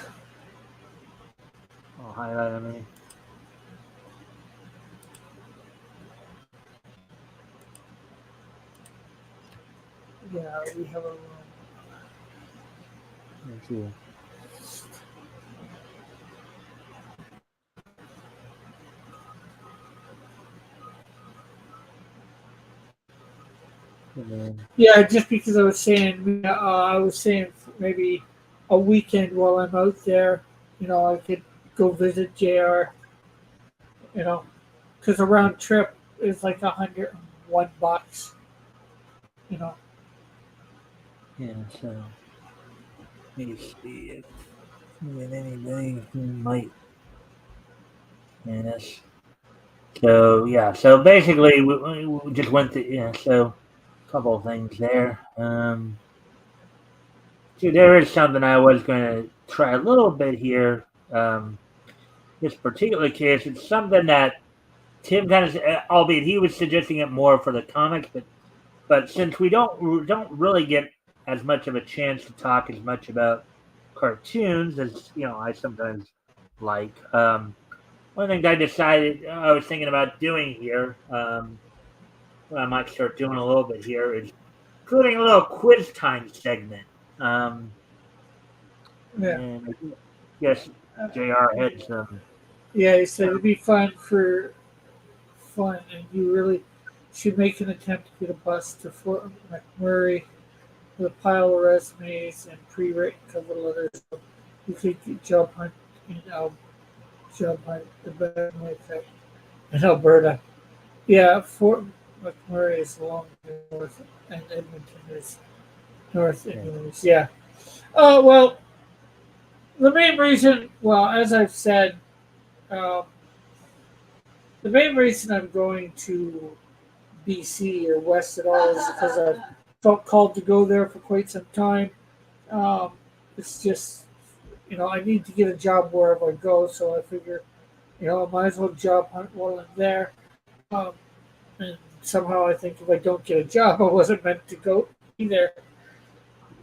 I'll highlight them. yeah. We have a room. Let's see. And then, Yeah, just because I was saying maybe a weekend while I'm out there, I could go visit JR, you know, because a round trip is like $101, you know. yeah. So let me see if anybody who might. Yes. So yeah. So basically, we just went through. Yeah. So a couple of things there. See, there is something I was going to try a little bit here. This particular case, it's something that Tim kind of, albeit he was suggesting it more for the comics, but since we don't really get as much of a chance to talk as much about cartoons as I sometimes like. One thing I decided I was thinking about doing here, what I might start doing a little bit here is putting a little quiz time segment. Yeah. And I guess Jr. had some. Yeah, he said it'd be fun, and you really should make an attempt to get a bus to Fort McMurray with a pile of resumes and pre-written cover letters. So you could job hunt and job hunt the best way. in Alberta. Yeah, Fort McMurray is along the north, and Edmonton is north, Yeah. anyways. Yeah. Oh well, the main reason, well, as I've said, um, the main reason I'm going to BC or west at all is because I've felt called to go there for quite some time. Um, it's just, I need to get a job wherever I go, so I figure, I might as well job hunt while I'm there. Um, and somehow I think if I don't get a job, I wasn't meant to go be there.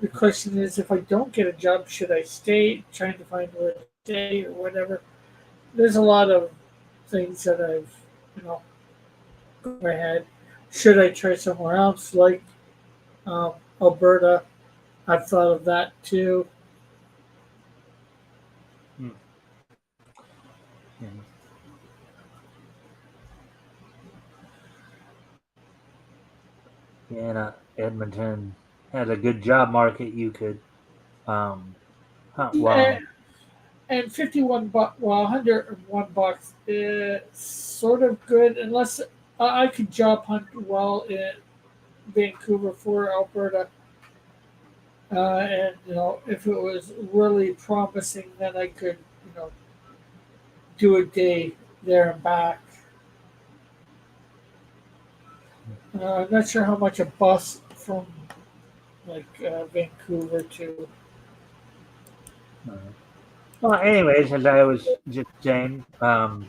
The question is, if I don't get a job, should I stay? Trying to find where to stay or whatever. There's a lot of things that I've, you know, go in my head. Should I try somewhere else, like Alberta? I've thought of that too. Hmm. Yeah. And Edmonton has a good job market. You could, um, And, well, and 51 bucks, well, $101 is sort of good, unless I could job hunt well in Vancouver for Alberta. And if it was really promising, then I could, do a day there and back. I'm not sure how much a bus from like Vancouver to. well, anyways, as I was just saying, why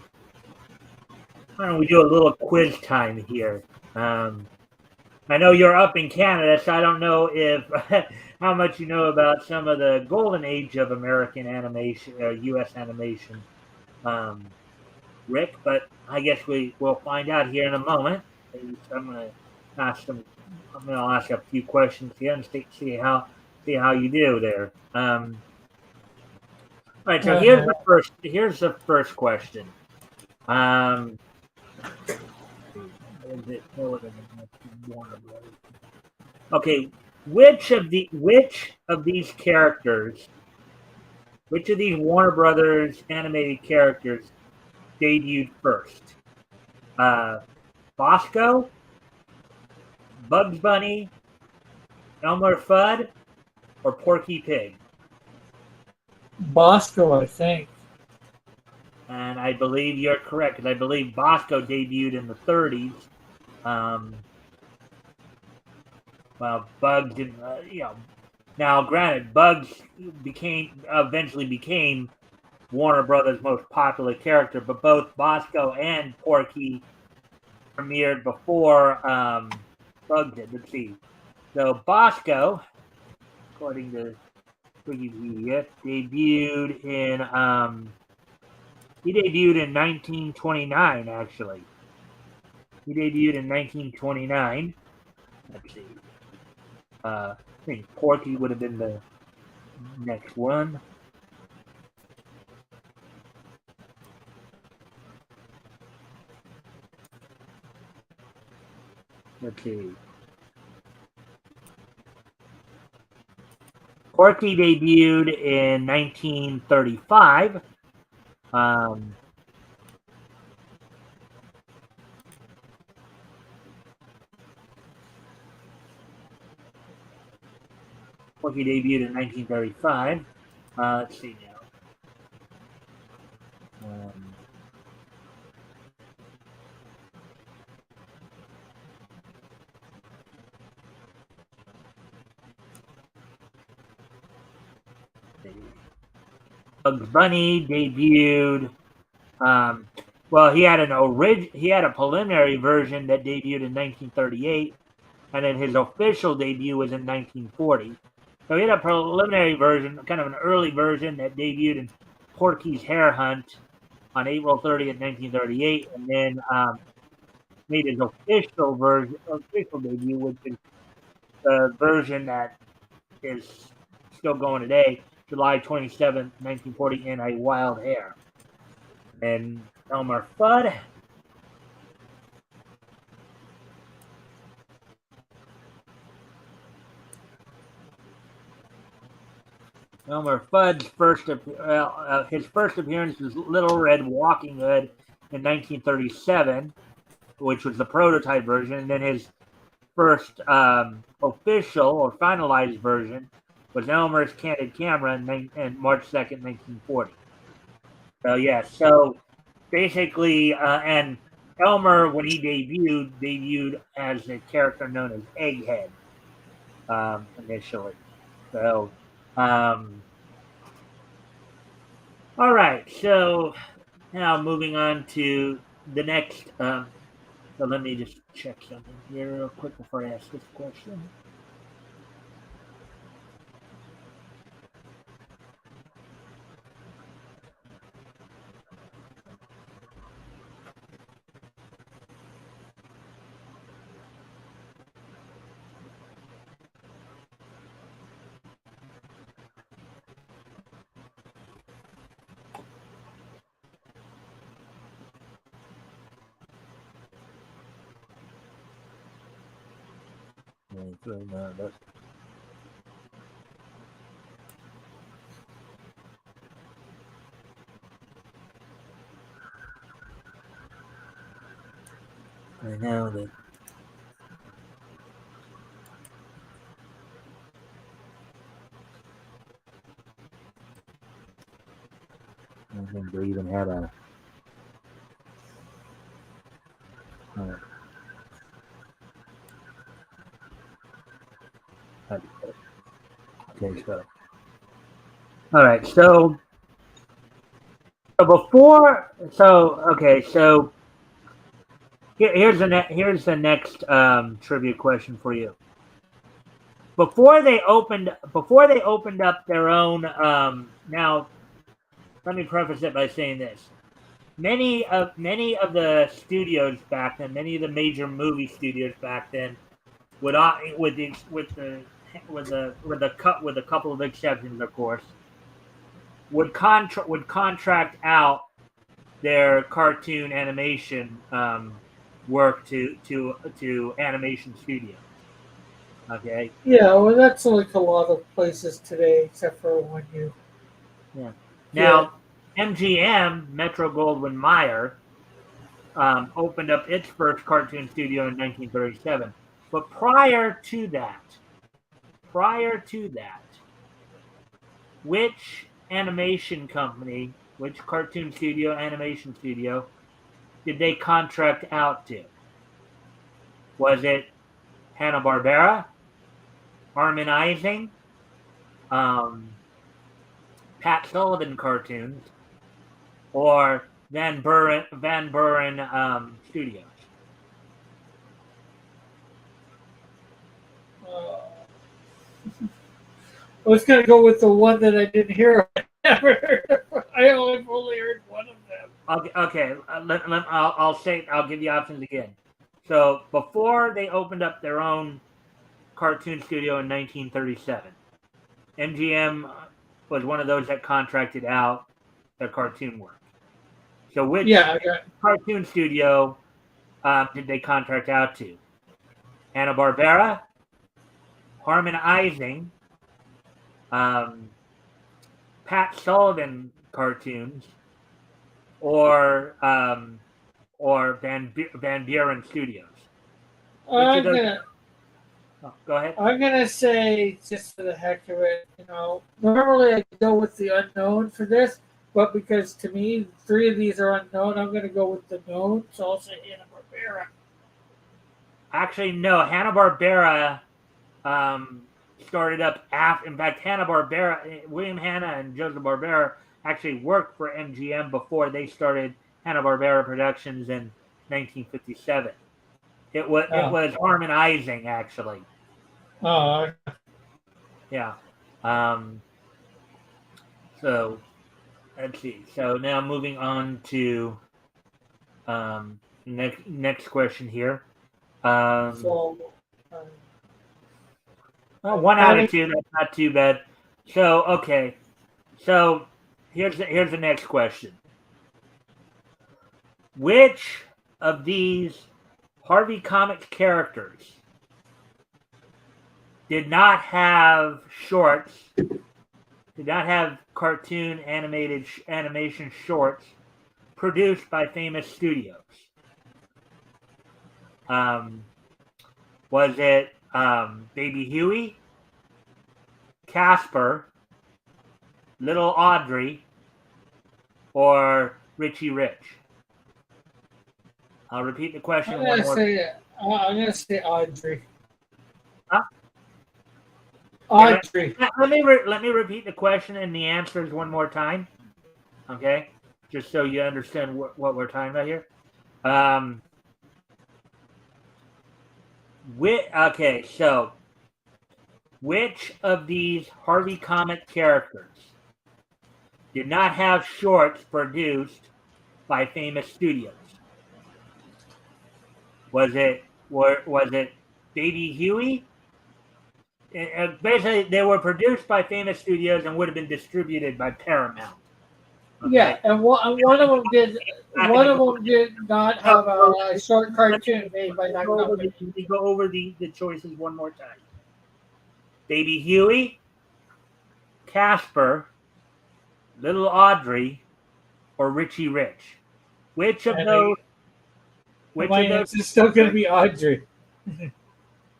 don't we do a little quiz time here? I know you're up in Canada, so I don't know if how much you know about some of the golden age of American animation, U.S. animation, um, Rick. But I guess we will find out here in a moment. I'm gonna ask some. I'm gonna ask a few questions here and see how you do there. All right. So Uh, Here's the first question. Um, is it Warner Brothers? Okay, which of these characters, which of these Warner Brothers animated characters debuted first? Uh, Bosco, Bugs Bunny, Elmer Fudd, or Porky Pig? Bosco, I think. And I believe you're correct because I believe Bosco debuted in the 30s. Um, well, Bugs didn't. Now granted, Bugs eventually became Warner Brothers' most popular character, but both Bosco and Porky premiered before Bug did. Let's see. So Bosco, according to Wikipedia, he debuted in 1929. Actually, he debuted in 1929. Let's see. I think Porky would have been the next one. Let's see. Porky debuted in 1935. Porky debuted in 1935. Let's see now. Um, Bugs Bunny debuted. Um, well, he had a preliminary version that debuted in 1938, and then his official debut was in 1940. So he had a preliminary version, kind of an early version that debuted in Porky's Hare Hunt on April 30th, 1938, and then made his official debut, which is the version that is still going today, July 27th, 1940, in A Wild Hare. And Elmer Fudd. Elmer Fudd's his first appearance was Little Red Walking Hood in 1937, which was the prototype version, and then his first official or finalized version was Elmer's Candid Camera in March 2nd, 1940. So yeah, so basically, and Elmer, when he debuted as a character known as Egghead initially. So, all right. So now moving on to the next. So let me just check something here real quick before I ask this question. I know that. I think they even had a. Okay, so. All right, so before, so okay, so here's the next trivia question for you. Before they opened up their own. Now, let me preface it by saying this: many of the studios back then, many of the major movie studios back then, would with a couple of exceptions, of course, would contract out their cartoon animation work to animation studios. Okay. Yeah, well, that's like a lot of places today, except for when you Yeah. get. Now, MGM Metro Goldwyn Mayer opened up its first cartoon studio in 1937. But prior to that, which animation company, which cartoon studio, animation studio, did they contract out to? Was it Hanna-Barbera, Armin Ising, Pat Sullivan Cartoons, or Van Buren Studios? Uh, I was gonna go with the one that I didn't hear. I only heard one of them. Okay. I'll give you options again. So before they opened up their own cartoon studio in 1937, MGM was one of those that contracted out their cartoon work. So which Yeah, I got. cartoon studio did they contract out to? Hanna-Barbera, Harmon Ising, Pat Sullivan Cartoons, or Van Buren Studios. Which of I'm those? gonna. Oh, go ahead. I'm gonna say just for the heck of it, normally I go with the unknown for this, but because to me three of these are unknown, I'm gonna go with the known. So I'll say Hanna Barbera. Actually, no. Hanna-Barbera started up after. In fact, Hanna-Barbera, William Hanna and Joseph Barbera actually worked for MGM before they started Hanna-Barbera Productions in 1957. It Oh, was Harmon Ising actually. oh, Yeah. Um, so let's see. So now moving on to next question here. so Well, one out of having two. That's not too bad. So okay. So here's the next question. Which of these Harvey Comics characters did not have shorts? Did not have cartoon animation shorts produced by famous studios? Was it Baby Huey, Casper, Little Audrey, or Richie Rich? I'll repeat the question one more time. I'm gonna say Audrey. Huh? Audrey. Let me repeat the question and the answers one more time. Okay, just so you understand what we're talking about here. Okay, so which of these Harvey comic characters did not have shorts produced by famous studios? Was it Baby Huey? Basically, they were produced by famous studios and would have been distributed by Paramount. Okay? Yeah, and one of them did. One of them did not have a short cartoon made by that company. Let me go over the choices one more time. Baby Huey, Casper, Little Audrey, or Richie Rich? Which of those? My answer is still going to be Audrey.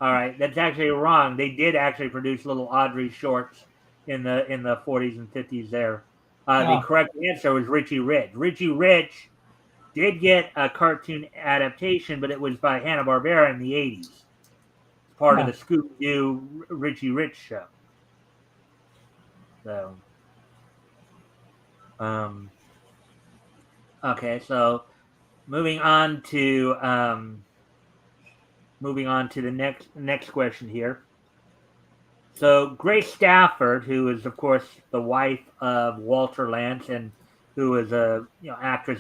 All right, that's actually wrong. They did actually produce Little Audrey shorts in the 40s and 50s there. The correct answer was Richie Rich. Richie Rich did get a cartoon adaptation, but it was by Hanna-Barbera in the 80s. Part of the Scooby-Doo Richie Rich show. So, okay, so moving on to the next question here. So Grace Stafford, who is of course the wife of Walter Lantz and who is a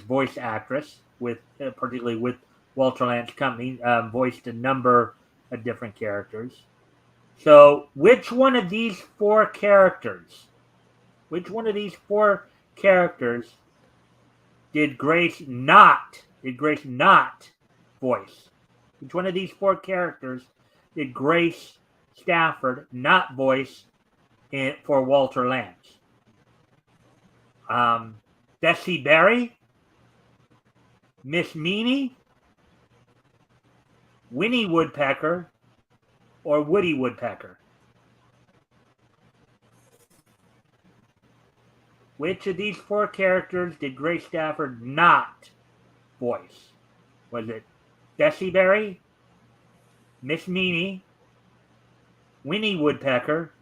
voice actress with particularly with Walter Lantz Company, voiced a number of different characters. So which one of these four characters did Grace not voice? Which one of these four characters did Grace Stafford not voice for Walter Lantz? Bessie Berry, Miss Meany, Winnie Woodpecker, or Woody Woodpecker? Which of these four characters did Grace Stafford not voice? Was it Bessie Berry, Miss Meany, Winnie Woodpecker,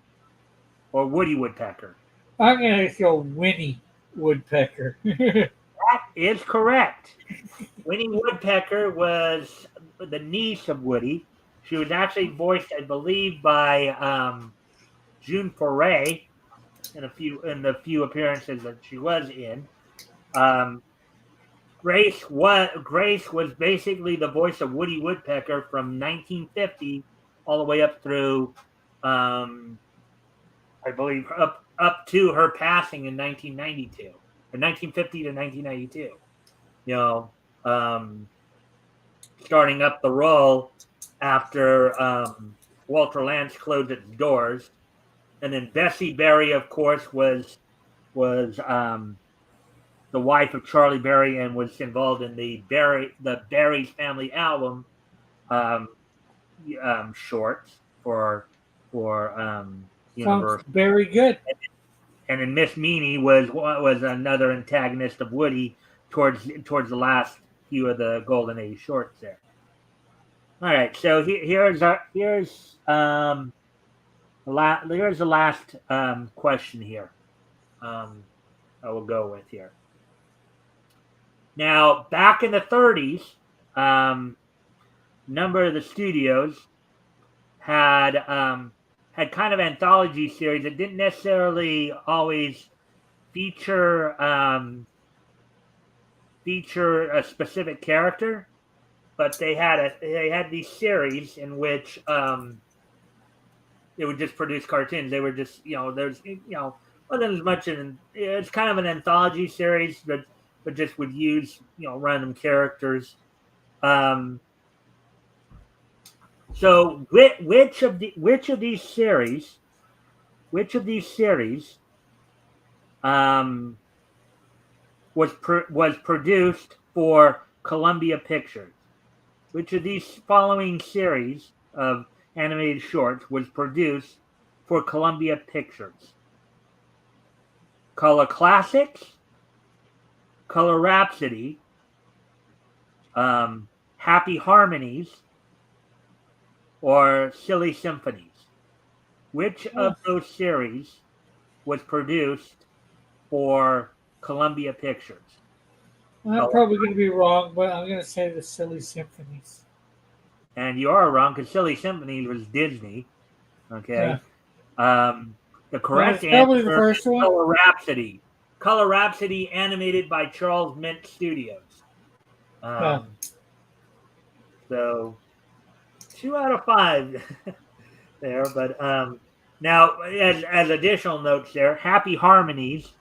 or Woody Woodpecker? I'm going to go Winnie Woodpecker. That is correct. Winnie Woodpecker was the niece of Woody. She was actually voiced, I believe, by June Foray in the few appearances that she was in. Grace was basically the voice of Woody Woodpecker from 1950 all the way up through, I believe, up to her passing in 1992, or 1950 to 1992. Starting up the role after Walter Lantz closed its doors, and then Bessie Berry, of course, was the wife of Charlie Berry and was involved in the Berry's Family album shorts for Universal. Sounds very good. And then Miss Meany was another antagonist of Woody towards the last few of the Golden Age shorts there. All right, so here's the last question here. I will go with here. Now, back in the 30s, number of the studios had kind of anthology series that didn't necessarily always feature a specific character, but they had these series in which they would just produce cartoons. They were just wasn't as much it's kind of an anthology series, but just would use random characters. So which of these series was produced for Columbia Pictures. Which of these following series of animated shorts was produced for Columbia Pictures? Color Classics, Color Rhapsody, Happy Harmonies, or Silly Symphonies? Which of Oh, those series was produced for Columbia Pictures? I'm Color, probably going to be wrong, but I'm going to say the Silly Symphonies. and you are wrong because Silly Symphonies was Disney. Yeah. Okay. Um, the Well, correct it's probably the answer first is one. Color Rhapsody. Color Rhapsody, animated by Charles Mint Studios. Yeah. Um, so 2 out of 5 there. But now, as additional notes, there, Happy Harmonies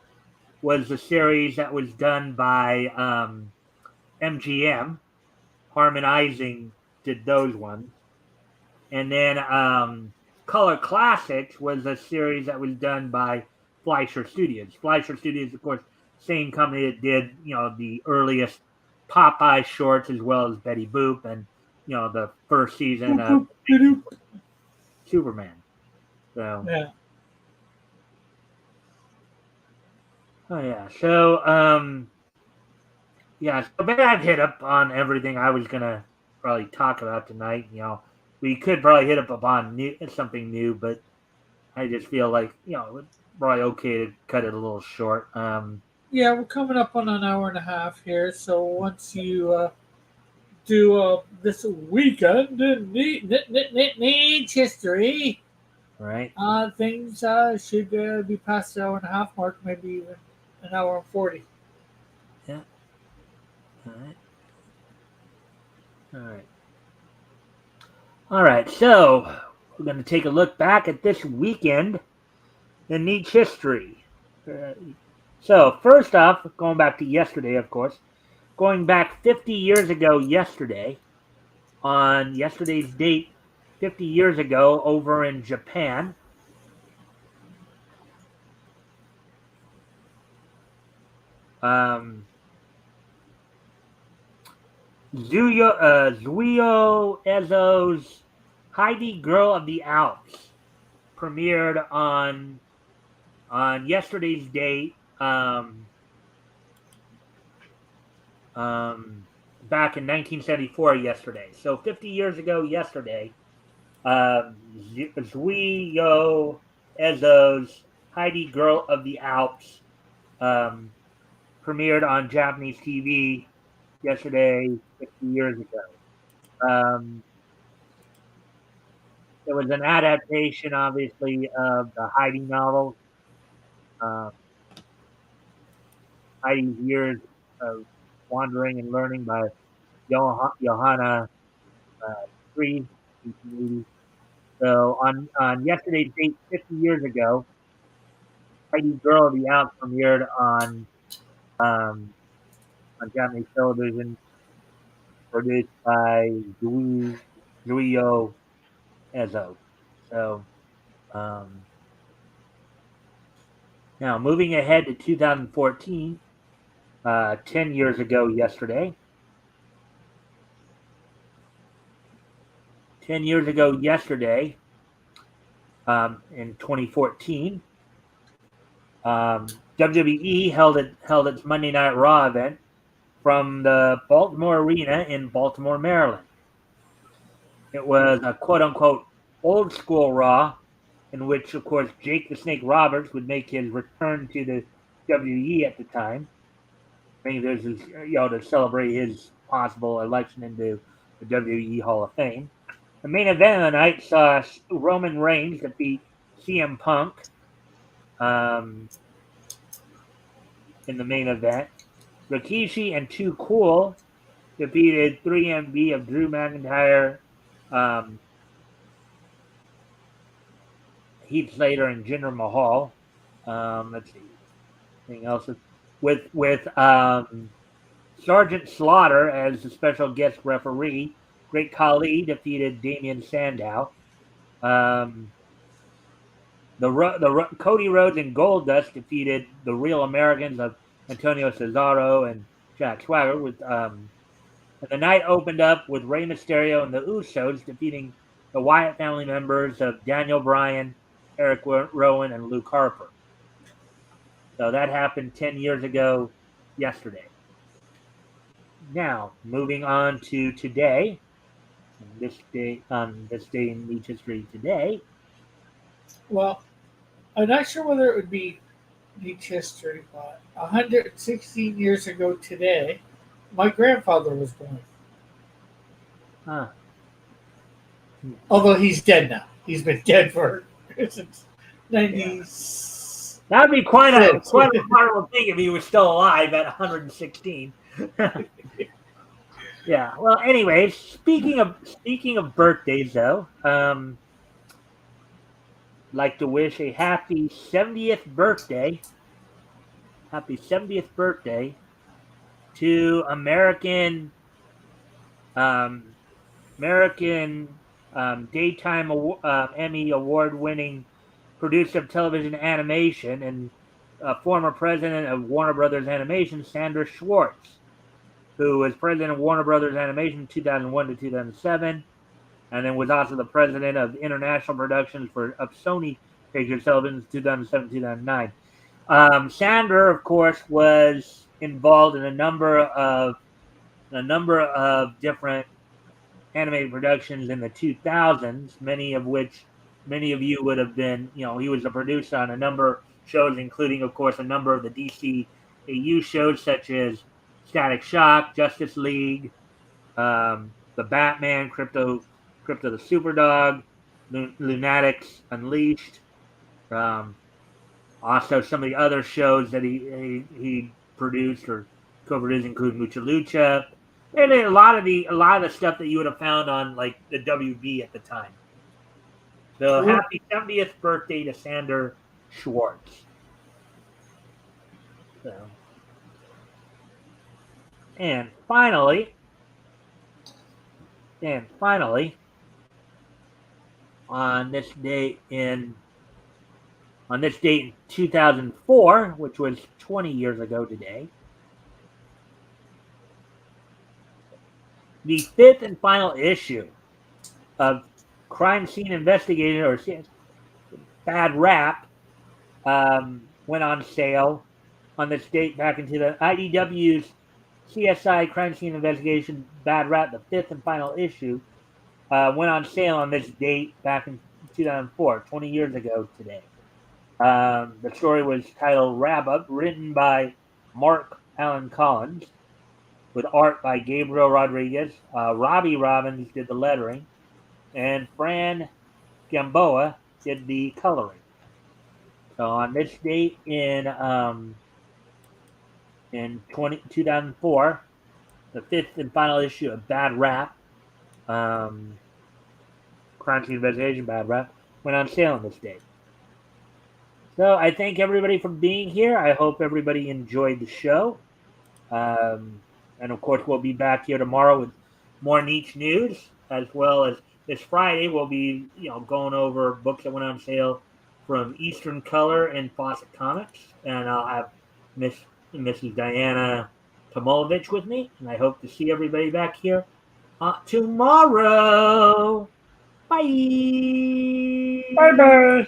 was the series that was done by MGM. Harmonizing did those ones. And then Color Classics was a series that was done by Fleischer Studios. Fleischer Studios, of course, same company that did, the earliest Popeye shorts as well as Betty Boop and, the first season Boop, of boop, doop. Superman. So, Yeah. oh yeah. So, yeah. So maybe I've hit up on everything I was gonna probably talk about tonight. We could probably hit up upon something new, but I just feel like it's probably okay to cut it a little short. Yeah, we're coming up on an hour and a half here. So once you do this weekend in Neat History, Right? things should be past the hour and a half mark, maybe even an hour and 40. Yeah. All right. All right. All right. So we're going to take a look back at this weekend in Nietzsche history. Uh, so first off, going back to yesterday, of course, going back 50 years ago yesterday, on yesterday's date, 50 years ago, over in Japan, um, Zuyo Ezo's Heidi Girl of the Alps premiered on yesterday's date, back in 1974. Yesterday, so 50 years ago yesterday, Zuyo Ezo's Heidi Girl of the Alps um, premiered on Japanese TV yesterday, 50 years ago. It was an adaptation, obviously, of the Heidi novel, uh, Heidi's Years of Wandering and Learning by Johanna uh, Tree, 1880. So on yesterday's date, 50 years ago, Heidi Girl of the Alps premiered um, on Japanese television, produced by Zuio Ezo. So um, now moving ahead to 2014, 10 years ago yesterday. 10 years ago yesterday, in 2014, WWE held its Monday Night Raw event from the Baltimore Arena in Baltimore, Maryland. It was a quote unquote old school Raw, in which, of course, Jake the Snake Roberts would make his return to the WWE at the time. I think there's to celebrate his possible election into the WWE Hall of Fame. The main event of the night saw Roman Reigns defeat CM Punk um, in the main event. Rikishi and Too Cool defeated 3MB of Drew McIntyre, um, Heath Slater, and Jinder Mahal. Let's see. Anything else? With Sergeant Slaughter as the special guest referee. Great Khali defeated Damian Sandow. Um, Cody Rhodes and Goldust defeated the Real Americans of Antonio Cesaro and Jack Swagger. And the night opened up with Rey Mysterio and the Usos defeating the Wyatt family members of Daniel Bryan, Eric Rowan, and Luke Harper. So that happened 10 years ago yesterday. Now, moving on to today, this day in Leech history today. Well, I'm not sure whether it would be Leech history, but 116 years ago today, my grandfather was born. Huh. Although he's dead now. He's been dead for since 96. That would be quite a remarkable thing if he was still alive at 116. Yeah. Well, anyways, speaking of birthdays, though, like to wish a happy 70th birthday to American daytime Emmy award winning producer of television animation and former president of Warner Brothers Animation, Sandra Schwartz, who was president of Warner Brothers Animation 2001 to 2007, and then was also the president of International Productions of Sony Pictures Television 2007-2009. Sandra, of course, was involved in a number of different animated productions in the 2000s, many of you would have been, he was a producer on a number of shows, including, of course, a number of the DCAU shows such as Static Shock, Justice League, the Batman, Crypto the Superdog, Lunatics Unleashed. Also, some of the other shows that he produced or co-produced include Mucha Lucha, and a lot of the stuff that you would have found on like the WB at the time. So happy 70th birthday to Sandra Schwartz. So, and finally, on this date in 2004, which was 20 years ago today, the fifth and final issue of Crime Scene Investigator, or Bad Rap, went on sale on this date back into the IDW's CSI Crime Scene Investigation Bad Rap, the fifth and final issue, went on sale on this date back in 2004, 20 years ago today. The story was titled Wrap Up, written by Mark Allen Collins, with art by Gabriel Rodriguez. Robbie Robbins did the lettering, and Fran Gamboa did the coloring. So on this date in 2004, the fifth and final issue of Bad Rap, Crime Scene Investigation Bad Rap, went on sale on this date. So I thank everybody for being here. I hope everybody enjoyed the show. And of course, we'll be back here tomorrow with more niche news, as well as this Friday we'll be, going over books that went on sale from Eastern Color and Fawcett Comics, and I'll have Mrs. Diana Tomolovich with me, and I hope to see everybody back here tomorrow. Bye. Bye-bye.